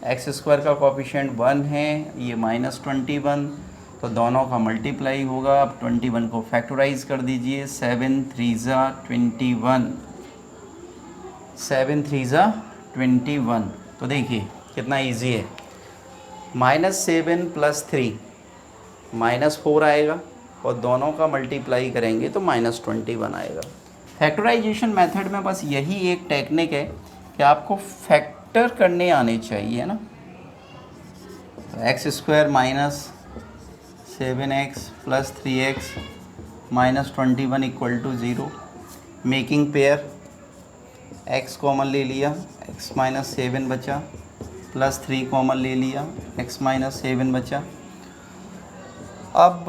S1: एक्स स्क्वायर का कोफिशिएंट 1 है, ये -21, तो दोनों का मल्टीप्लाई होगा। अब 21 को फैक्टराइज कर दीजिए, 7 3 ज़ा 21, 7 3 ज़ा 21। तो देखिए कितना इजी है। -7 + 3 -4 आएगा, और दोनों का मल्टीप्लाई करेंगे तो -21 आएगा। फैक्टराइजेशन मेथड में बस यही एक टेक्निक है कि आपको फैक्टर करने आने चाहिए ना। तो x square -7x + 3x -21 = 0, making pair. x common ले लिया, x - 7 बचा, +3 कॉमन ले लिया, x - 7 बचा। अब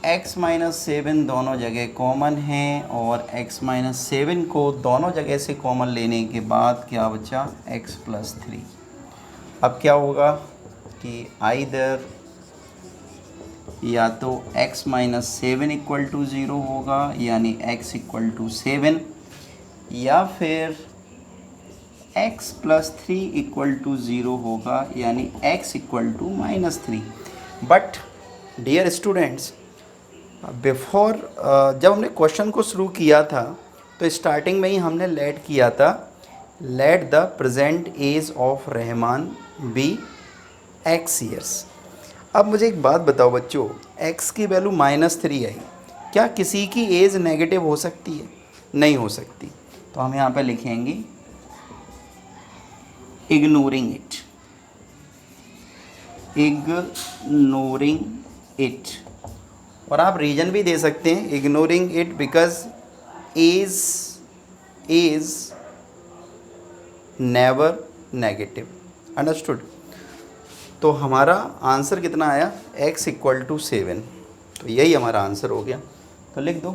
S1: x - 7 दोनों जगह कॉमन है, और x - 7 को दोनों जगह से कॉमन लेने के बाद क्या बचा, x + 3। अब क्या होगा कि आइदर या तो x - 7 = 0 होगा, यानी x = 7, या फिर x + 3 = 0 होगा, यानी x = -3। But dear students, before जब हमने क्वेश्चन को शुरू किया था तो स्टार्टिंग में ही हमने लेट किया था, let the present age of Rahman be x years. अब मुझे एक बात बताओ बच्चों, x की वैल्यू -3 आई, क्या किसी की एज नेगेटिव हो सकती है? नहीं हो सकती। तो हम यहाँ पे लिखेंगे इग्नोरिंग इट, और आप रीजन भी दे सकते हैं, ignoring it because is never negative. Understood? तो हमारा आंसर कितना आया, x = 7। तो यही हमारा आंसर हो गया। तो लिख दो,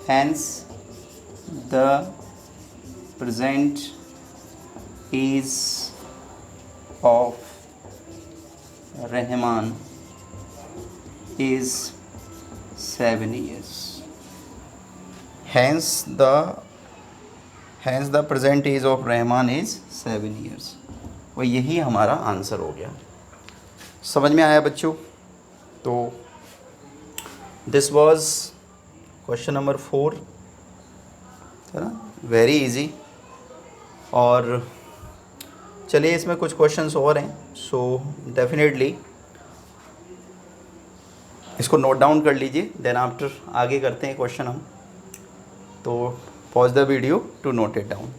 S1: hence the present age of Rahman is 7 years. Hence the present age of Rahman is 7 years। और यही हमारा आंसर हो गया। समझ में आया बच्चों? तो दिस वाज क्वेश्चन नंबर 4, है ना, वेरी इजी। और चलिए इसमें कुछ क्वेश्चंस और हैं, सो डेफिनेटली इसको नोट डाउन कर लीजिए, देन आफ्टर आगे करते हैं क्वेश्चन हम। तो pause the video to note it down.